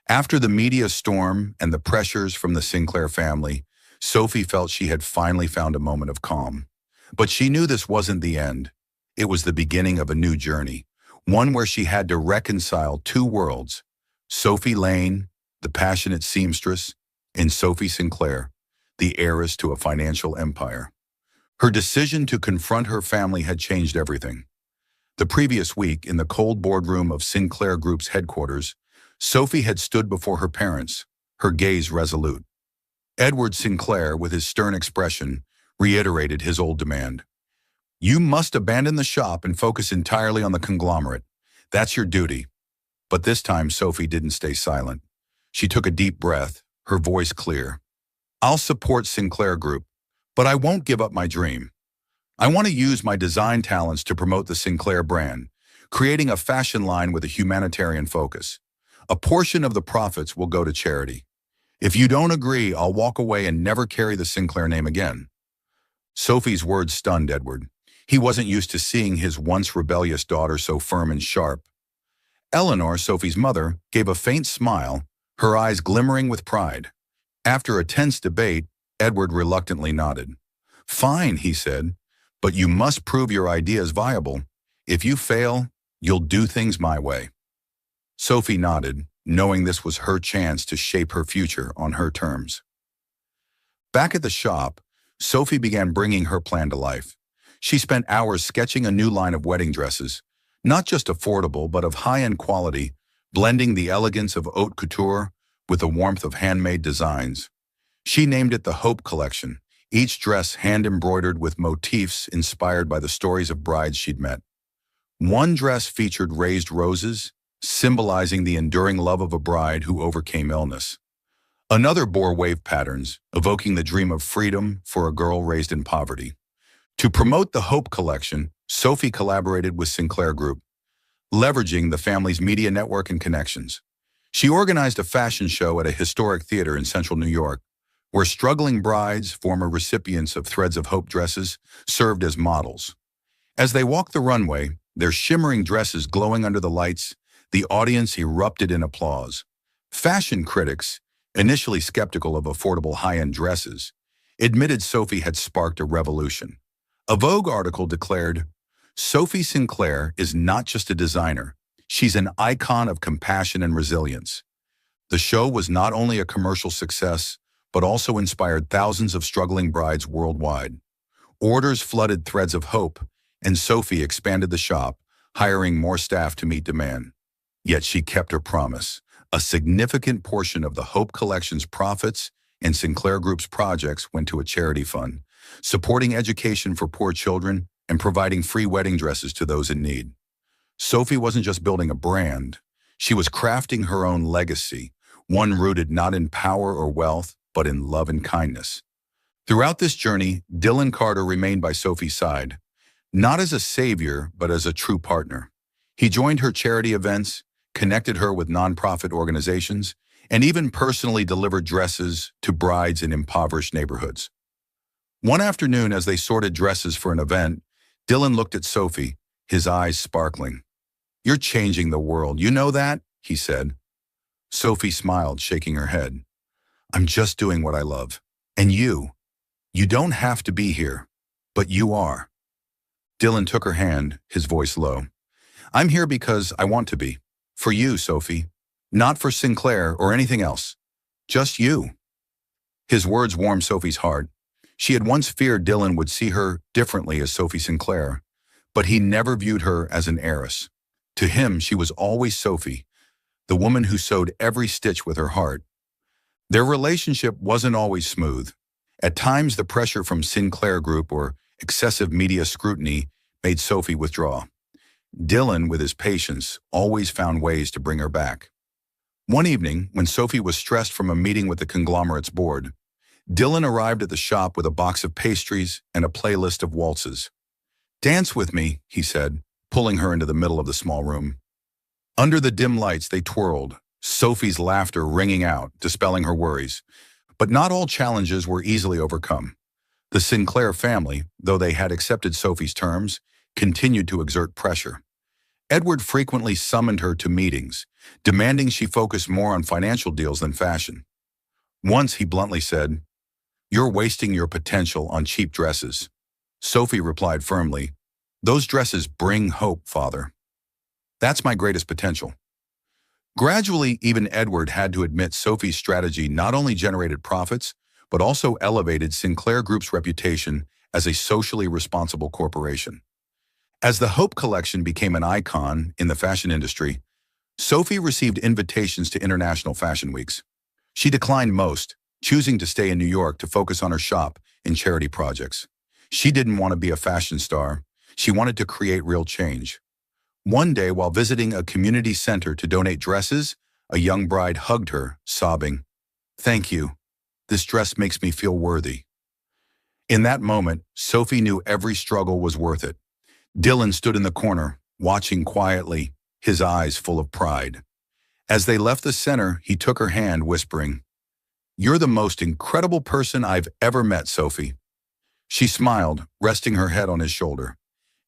After the media storm and the pressures from the Sinclair family, Sophie felt she had finally found a moment of calm. But she knew this wasn't the end. It was the beginning of a new journey, one where she had to reconcile two worlds: Sophie Lane, the passionate seamstress, and Sophie Sinclair, the heiress to a financial empire. Her decision to confront her family had changed everything. The previous week, in the cold boardroom of Sinclair Group's headquarters, Sophie had stood before her parents, her gaze resolute. Edward Sinclair, with his stern expression, reiterated his old demand. "You must abandon the shop and focus entirely on the conglomerate. That's your duty." But this time, Sophie didn't stay silent. She took a deep breath, her voice clear. "I'll support Sinclair Group, but I won't give up my dream. I want to use my design talents to promote the Sinclair brand, creating a fashion line with a humanitarian focus. A portion of the profits will go to charity. If you don't agree, I'll walk away and never carry the Sinclair name again." Sophie's words stunned Edward. He wasn't used to seeing his once rebellious daughter so firm and sharp. Eleanor, Sophie's mother, gave a faint smile, her eyes glimmering with pride. After a tense debate, Edward reluctantly nodded. "Fine," he said, "but you must prove your idea is viable. If you fail, you'll do things my way." Sophie nodded, knowing this was her chance to shape her future on her terms. Back at the shop, Sophie began bringing her plan to life. She spent hours sketching a new line of wedding dresses, not just affordable but of high-end quality, blending the elegance of haute couture with the warmth of handmade designs. She named it the Hope Collection, each dress hand-embroidered with motifs inspired by the stories of brides she'd met. One dress featured raised roses, symbolizing the enduring love of a bride who overcame illness. Another bore wave patterns, evoking the dream of freedom for a girl raised in poverty. To promote the Hope Collection, Sophie collaborated with Sinclair Group, leveraging the family's media network and connections. She organized a fashion show at a historic theater in central New York, where struggling brides, former recipients of Threads of Hope dresses, served as models. As they walked the runway, their shimmering dresses glowing under the lights, the audience erupted in applause. Fashion critics, initially skeptical of affordable high-end dresses, admitted Sophie had sparked a revolution. A Vogue article declared, "Sophie Sinclair is not just a designer, she's an icon of compassion and resilience." The show was not only a commercial success, but also inspired thousands of struggling brides worldwide. Orders flooded Threads of Hope, and Sophie expanded the shop, hiring more staff to meet demand. Yet she kept her promise. A significant portion of the Hope Collection's profits and Sinclair Group's projects went to a charity fund, supporting education for poor children and providing free wedding dresses to those in need. Sophie wasn't just building a brand, she was crafting her own legacy, one rooted not in power or wealth, but in love and kindness. Throughout this journey, Dylan Carter remained by Sophie's side, not as a savior, but as a true partner. He joined her charity events, connected her with nonprofit organizations, and even personally delivered dresses to brides in impoverished neighborhoods. One afternoon, as they sorted dresses for an event, Dylan looked at Sophie, his eyes sparkling. "You're changing the world, you know that?" he said. Sophie smiled, shaking her head. "I'm just doing what I love. And you don't have to be here, but you are." Dylan took her hand, his voice low. I'm here because I want to be. For you, Sophie. Not for Sinclair or anything else. Just you. His words warmed Sophie's heart. She had once feared Dylan would see her differently as Sophie Sinclair, but he never viewed her as an heiress. To him, she was always Sophie, the woman who sewed every stitch with her heart. Their relationship wasn't always smooth. At times, the pressure from Sinclair Group or excessive media scrutiny made Sophie withdraw. Dylan, with his patience, always found ways to bring her back. One evening, when Sophie was stressed from a meeting with the conglomerate's board, Dylan arrived at the shop with a box of pastries and a playlist of waltzes. "Dance with me," he said, pulling her into the middle of the small room. Under the dim lights, they twirled, Sophie's laughter ringing out, dispelling her worries. But not all challenges were easily overcome. The Sinclair family, though they had accepted Sophie's terms, continued to exert pressure. Edward frequently summoned her to meetings, demanding she focus more on financial deals than fashion. Once he bluntly said, "You're wasting your potential on cheap dresses." Sophie replied firmly, "Those dresses bring hope, Father. That's my greatest potential." Gradually, even Edward had to admit Sophie's strategy not only generated profits, but also elevated Sinclair Group's reputation as a socially responsible corporation. As the Hope collection became an icon in the fashion industry, Sophie received invitations to international fashion weeks. She declined most, choosing to stay in New York to focus on her shop and charity projects. She didn't want to be a fashion star. She wanted to create real change. One day, while visiting a community center to donate dresses, a young bride hugged her, sobbing, "Thank you. This dress makes me feel worthy." In that moment, Sophie knew every struggle was worth it. Dylan stood in the corner, watching quietly, his eyes full of pride. As they left the center, he took her hand, whispering, "You're the most incredible person I've ever met, Sophie." She smiled, resting her head on his shoulder.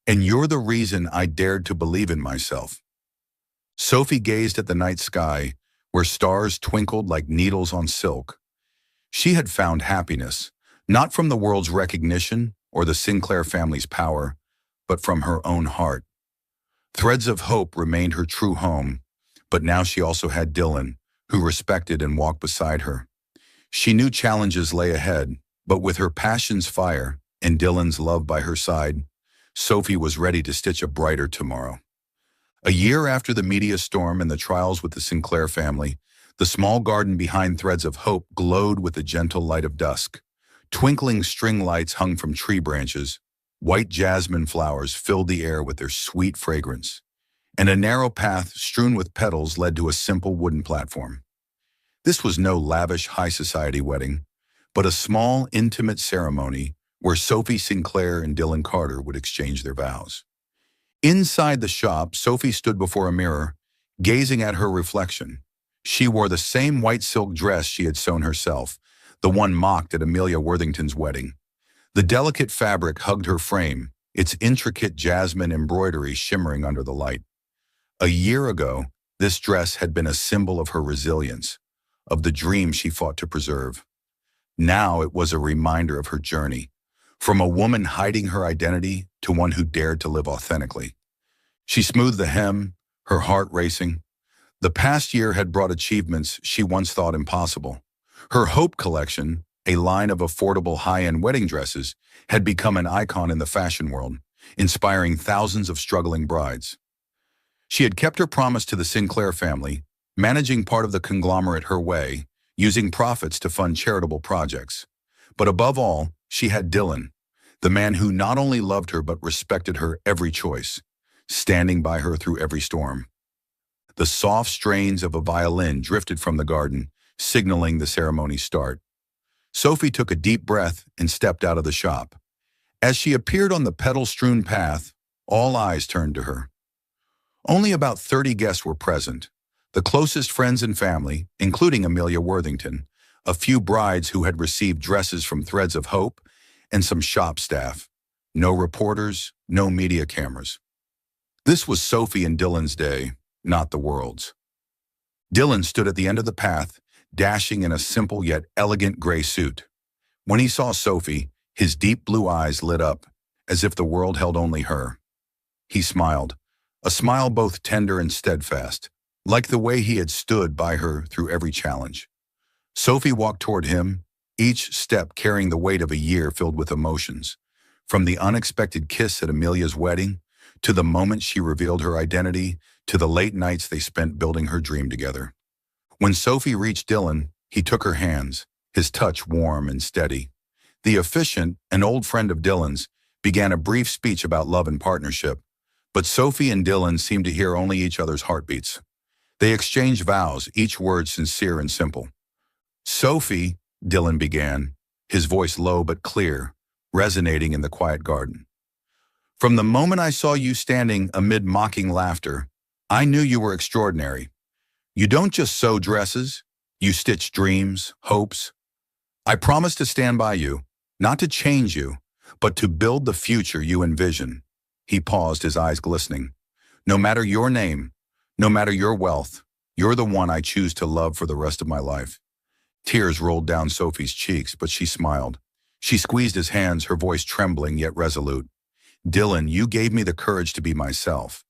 "And you're the reason I dared to believe in myself." Sophie gazed at the night sky, where stars twinkled like needles on silk. She had found happiness, not from the world's recognition or the Sinclair family's power, but from her own heart. Threads of Hope remained her true home, but now she also had Dylan, who respected and walked beside her. She knew challenges lay ahead, but with her passion's fire and Dylan's love by her side, Sophie was ready to stitch a brighter tomorrow. A year after the media storm and the trials with the Sinclair family, the small garden behind Threads of Hope glowed with the gentle light of dusk. Twinkling string lights hung from tree branches, white jasmine flowers filled the air with their sweet fragrance, and a narrow path strewn with petals led to a simple wooden platform. This was no lavish high society wedding, but a small, intimate ceremony where Sophie Sinclair and Dylan Carter would exchange their vows. Inside the shop, Sophie stood before a mirror, gazing at her reflection. She wore the same white silk dress she had sewn herself, the one mocked at Amelia Worthington's wedding. The delicate fabric hugged her frame, its intricate jasmine embroidery shimmering under the light. A year ago, this dress had been a symbol of her resilience, of the dream she fought to preserve. Now it was a reminder of her journey, from a woman hiding her identity to one who dared to live authentically. She smoothed the hem, her heart racing. The past year had brought achievements she once thought impossible. Her Hope collection, a line of affordable high-end wedding dresses, had become an icon in the fashion world, inspiring thousands of struggling brides. She had kept her promise to the Sinclair family, managing part of the conglomerate her way, using profits to fund charitable projects. But above all, she had Dylan, the man who not only loved her but respected her every choice, standing by her through every storm. The soft strains of a violin drifted from the garden, signaling the ceremony's start. Sophie took a deep breath and stepped out of the shop. As she appeared on the petal-strewn path, all eyes turned to her. Only about 30 guests were present, the closest friends and family, including Amelia Worthington, a few brides who had received dresses from Threads of Hope, and some shop staff. No reporters, no media cameras. This was Sophie and Dylan's day, not the world's. Dylan stood at the end of the path, dashing in a simple yet elegant gray suit. When he saw Sophie, his deep blue eyes lit up, as if the world held only her. He smiled, a smile both tender and steadfast, like the way he had stood by her through every challenge. Sophie walked toward him, each step carrying the weight of a year filled with emotions, from the unexpected kiss at Amelia's wedding, to the moment she revealed her identity, to the late nights they spent building her dream together. When Sophie reached Dylan, he took her hands, his touch warm and steady. The officiant, an old friend of Dylan's, began a brief speech about love and partnership, but Sophie and Dylan seemed to hear only each other's heartbeats. They exchanged vows, each word sincere and simple. "Sophie," Dylan began, his voice low but clear, resonating in the quiet garden. "From the moment I saw you standing amid mocking laughter, I knew you were extraordinary. You don't just sew dresses, you stitch dreams, hopes. I promise to stand by you, not to change you, but to build the future you envision." He paused, his eyes glistening. "No matter your name, no matter your wealth, you're the one I choose to love for the rest of my life." Tears rolled down Sophie's cheeks, but she smiled. She squeezed his hands, her voice trembling yet resolute. "Dylan, you gave me the courage to be myself.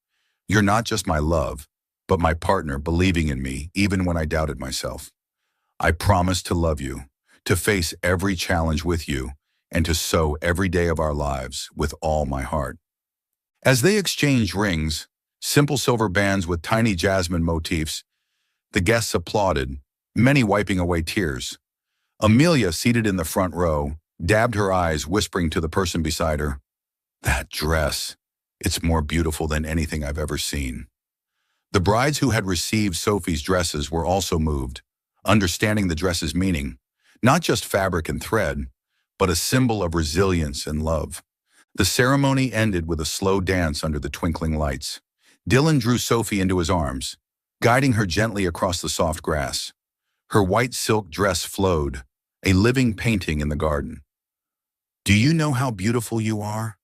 You're not just my love, but my partner, believing in me even when I doubted myself. I promise to love you, to face every challenge with you, and to sew every day of our lives with all my heart." As they exchanged rings, simple silver bands with tiny jasmine motifs, the guests applauded, many wiping away tears. Amelia, seated in the front row, dabbed her eyes, whispering to the person beside her, "That dress, it's more beautiful than anything I've ever seen." The brides who had received Sophie's dresses were also moved, understanding the dress's meaning, not just fabric and thread, but a symbol of resilience and love. The ceremony ended with a slow dance under the twinkling lights. Dylan drew Sophie into his arms, guiding her gently across the soft grass. Her white silk dress flowed, a living painting in the garden. "Do you know how beautiful you are?"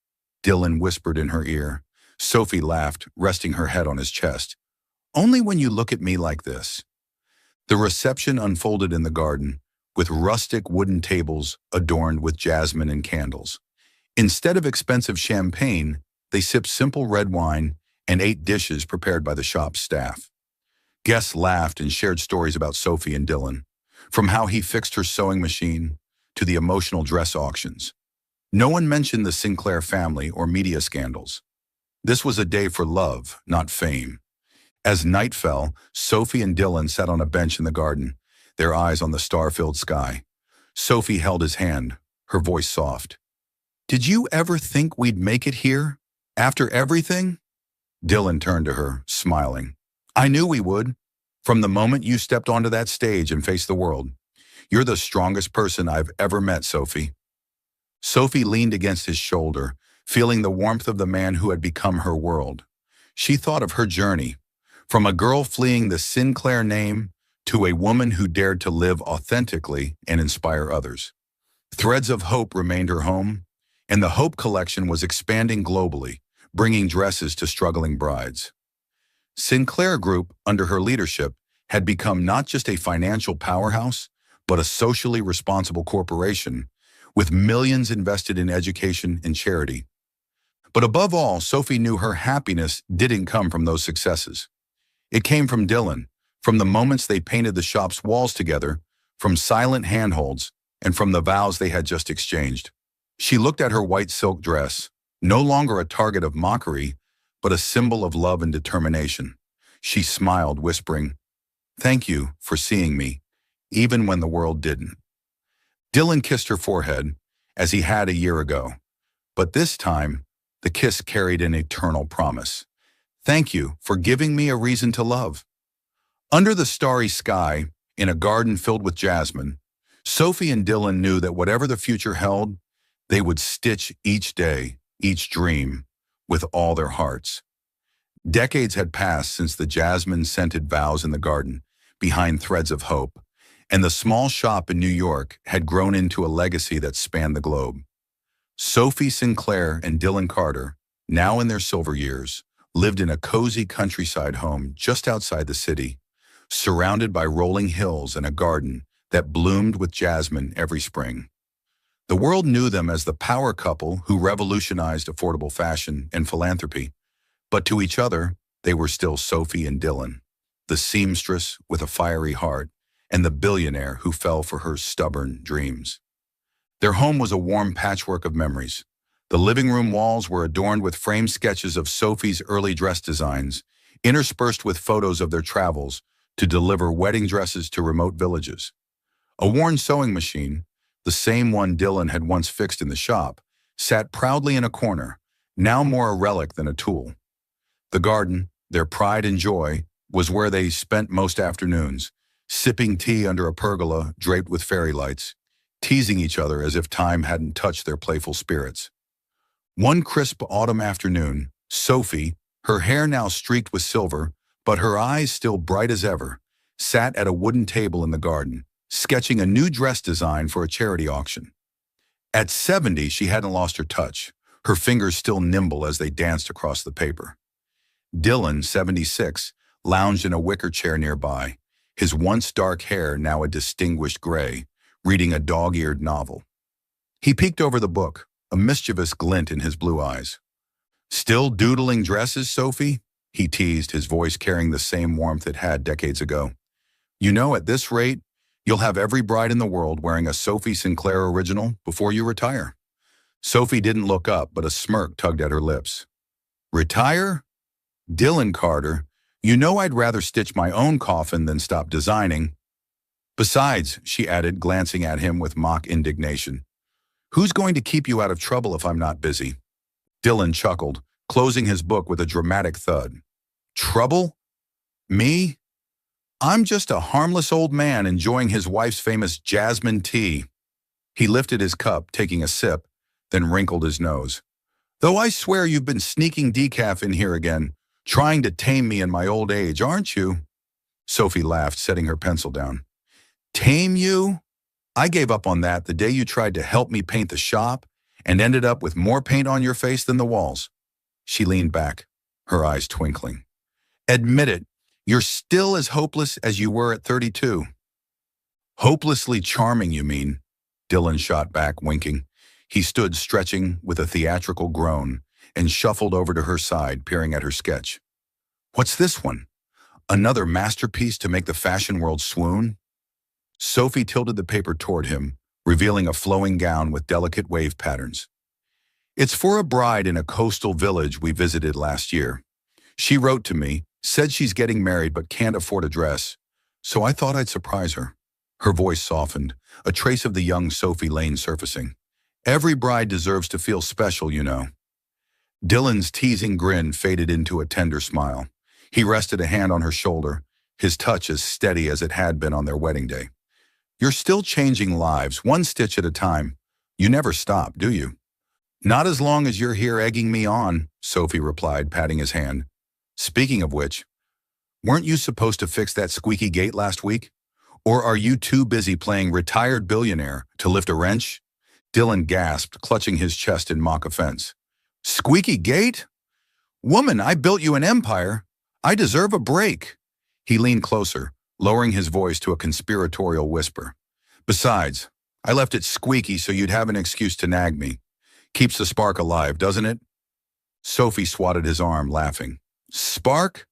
Dylan whispered in her ear. Sophie laughed, resting her head on his chest. "Only when you look at me like this." The reception unfolded in the garden, with rustic wooden tables adorned with jasmine and candles. Instead of expensive champagne, they sipped simple red wine and ate dishes prepared by the shop's staff. Guests laughed and shared stories about Sophie and Dylan, from how he fixed her sewing machine to the emotional dress auctions. No one mentioned the Sinclair family or media scandals. This was a day for love, not fame. As night fell, Sophie and Dylan sat on a bench in the garden, their eyes on the star-filled sky. Sophie held his hand, her voice soft. "Did you ever think we'd make it here? After everything?" Dylan turned to her, smiling. "I knew we would. From the moment you stepped onto that stage and faced the world. You're the strongest person I've ever met, Sophie." Sophie leaned against his shoulder, feeling the warmth of the man who had become her world. She thought of her journey, from a girl fleeing the Sinclair name to a woman who dared to live authentically and inspire others. Threads of Hope remained her home, and the Hope collection was expanding globally, bringing dresses to struggling brides. Sinclair Group, under her leadership, had become not just a financial powerhouse, but a socially responsible corporation, with millions invested in education and charity. But above all, Sophie knew her happiness didn't come from those successes. It came from Dylan, from the moments they painted the shop's walls together, from silent handholds, and from the vows they had just exchanged. She looked at her white silk dress, no longer a target of mockery, but a symbol of love and determination. She smiled, whispering, "Thank you for seeing me, even when the world didn't." Dylan kissed her forehead, as he had a year ago. But this time, the kiss carried an eternal promise. "Thank you for giving me a reason to love." Under the starry sky, in a garden filled with jasmine, Sophie and Dylan knew that whatever the future held, they would stitch each day, each dream, with all their hearts. Decades had passed since the jasmine-scented vows in the garden, behind threads of hope, and the small shop in New York had grown into a legacy that spanned the globe. Sophie Sinclair and Dylan Carter, now in their silver years, lived in a cozy countryside home just outside the city, surrounded by rolling hills and a garden that bloomed with jasmine every spring. The world knew them as the power couple who revolutionized affordable fashion and philanthropy, but to each other, They were still Sophie and Dylan, the seamstress with a fiery heart, and the billionaire who fell for her stubborn dreams. Their home was a warm patchwork of memories. The living room walls were adorned with framed sketches of Sophie's early dress designs, interspersed with photos of their travels to deliver wedding dresses to remote villages. A worn sewing machine, the same one Dylan had once fixed in the shop, sat proudly in a corner, now more a relic than a tool. The garden, their pride and joy, was where they spent most afternoons, sipping tea under a pergola draped with fairy lights, teasing each other as if time hadn't touched their playful spirits. One crisp autumn afternoon, Sophie, her hair now streaked with silver, but her eyes still bright as ever, sat at a wooden table in the garden, sketching a new dress design for a charity auction. At 70, she hadn't lost her touch, her fingers still nimble as they danced across the paper. Dylan, 76, lounged in a wicker chair nearby, his once dark hair now a distinguished gray, reading a dog-eared novel. He peeked over the book, a mischievous glint in his blue eyes. "Still doodling dresses, Sophie?" he teased, his voice carrying the same warmth it had decades ago. "You know, at this rate, you'll have every bride in the world wearing a Sophie Sinclair original before you retire." Sophie didn't look up, but a smirk tugged at her lips. "Retire? Dylan Carter, you know I'd rather stitch my own coffin than stop designing." "Besides," she added, glancing at him with mock indignation, "who's going to keep you out of trouble if I'm not busy?" Dylan chuckled, closing his book with a dramatic thud. "Trouble? Me? I'm just a harmless old man enjoying his wife's famous jasmine tea." He lifted his cup, taking a sip, then wrinkled his nose. "Though I swear you've been sneaking decaf in here again, trying to tame me in my old age, aren't you?" Sophie laughed, setting her pencil down. "Tame you? I gave up on that the day you tried to help me paint the shop and ended up with more paint on your face than the walls." She leaned back, her eyes twinkling. "Admit it, you're still as hopeless as you were at 32. "Hopelessly charming, you mean?" Dylan shot back, winking. He stood stretching with a theatrical groan and shuffled over to her side, peering at her sketch. "What's this one? Another masterpiece to make the fashion world swoon?" Sophie tilted the paper toward him, revealing a flowing gown with delicate wave patterns. "It's for a bride in a coastal village we visited last year. She wrote to me, said she's getting married but can't afford a dress, so I thought I'd surprise her." Her voice softened, a trace of the young Sophie Lane surfacing. "Every bride deserves to feel special, you know." Dylan's teasing grin faded into a tender smile. He rested a hand on her shoulder, his touch as steady as it had been on their wedding day. "You're still changing lives, one stitch at a time. You never stop, do you?" "Not as long as you're here egging me on," Sophie replied, patting his hand. "Speaking of which, weren't you supposed to fix that squeaky gate last week? Or are you too busy playing retired billionaire to lift a wrench?" Dylan gasped, clutching his chest in mock offense. "Squeaky gate? Woman, I built you an empire. I deserve a break." He leaned closer, lowering his voice to a conspiratorial whisper. "Besides, I left it squeaky so you'd have an excuse to nag me. Keeps the spark alive, doesn't it?" Sophie swatted his arm, laughing. "Spark?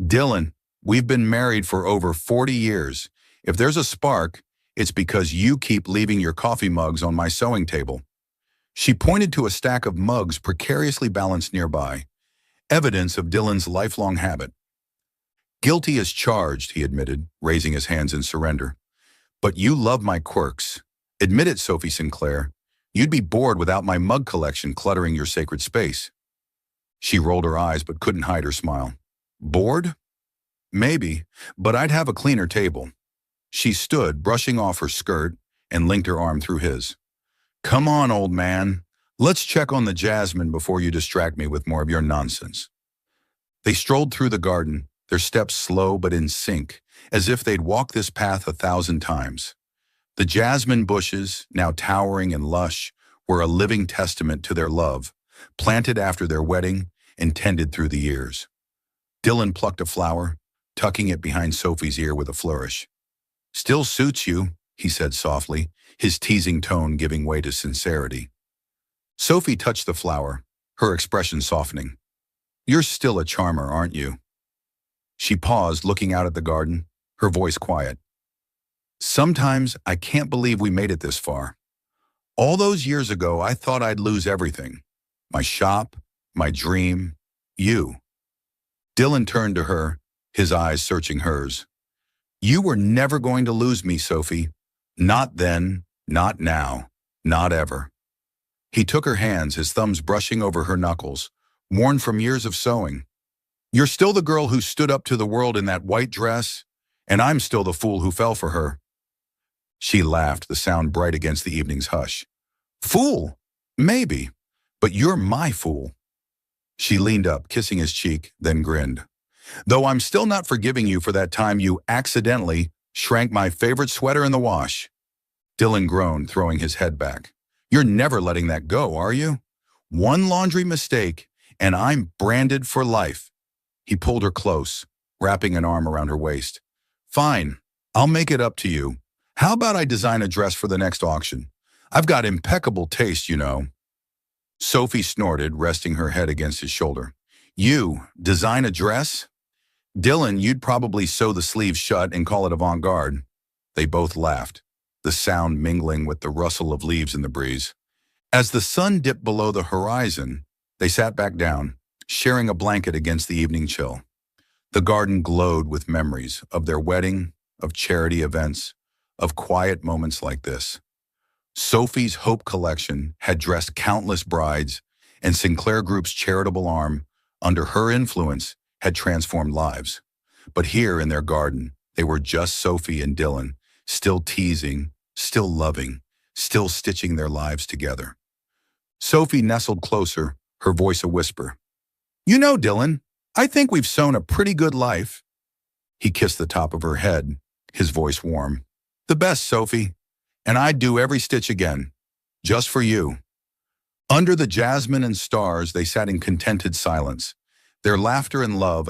Dylan, we've been married for over 40 years. If there's a spark, it's because you keep leaving your coffee mugs on my sewing table." She pointed to a stack of mugs precariously balanced nearby, evidence of Dylan's lifelong habit. "Guilty as charged," he admitted, raising his hands in surrender. "But you love my quirks. Admit it, Sophie Sinclair. You'd be bored without my mug collection cluttering your sacred space." She rolled her eyes but couldn't hide her smile. "Bored? Maybe, but I'd have a cleaner table." She stood, brushing off her skirt, and linked her arm through his. "Come on, old man. Let's check on the jasmine before you distract me with more of your nonsense." They strolled through the garden, their steps slow but in sync, as if they'd walked this path 1,000 times. The jasmine bushes, now towering and lush, were a living testament to their love, planted after their wedding and tended through the years. Dylan plucked a flower, tucking it behind Sophie's ear with a flourish. "Still suits you," he said softly, his teasing tone giving way to sincerity. Sophie touched the flower, her expression softening. "You're still a charmer, aren't you?" She paused, looking out at the garden, her voice quiet. Sometimes I can't believe we made it this far. All those years ago, I thought I'd lose everything. My shop, my dream, you. Dylan turned to her, his eyes searching hers. You were never going to lose me, Sophie. Not then, not now, not ever. He took her hands, his thumbs brushing over her knuckles, worn from years of sewing. You're still the girl who stood up to the world in that white dress, and I'm still the fool who fell for her. She laughed, the sound bright against the evening's hush. Fool? Maybe, but you're my fool. She leaned up, kissing his cheek, then grinned. Though I'm still not forgiving you for that time you accidentally shrank my favorite sweater in the wash. Dylan groaned, throwing his head back. You're never letting that go, are you? One laundry mistake, and I'm branded for life. He pulled her close, wrapping an arm around her waist. Fine, I'll make it up to you. How about I design a dress for the next auction? I've got impeccable taste, you know. Sophie snorted, resting her head against his shoulder. You design a dress? Dylan, you'd probably sew the sleeves shut and call it avant-garde. They both laughed, the sound mingling with the rustle of leaves in the breeze. As the sun dipped below the horizon, they sat back down, sharing a blanket against the evening chill. The garden glowed with memories of their wedding, of charity events, of quiet moments like this. Sophie's Hope Collection had dressed countless brides, and Sinclair Group's charitable arm, under her influence, had transformed lives. But here in their garden, they were just Sophie and Dylan, still teasing, still loving, still stitching their lives together. Sophie nestled closer, her voice a whisper. You know, Dylan, I think we've sewn a pretty good life. He kissed the top of her head, his voice warm. The best, Sophie. And I'd do every stitch again, just for you. Under the jasmine and stars, they sat in contented silence, their laughter and love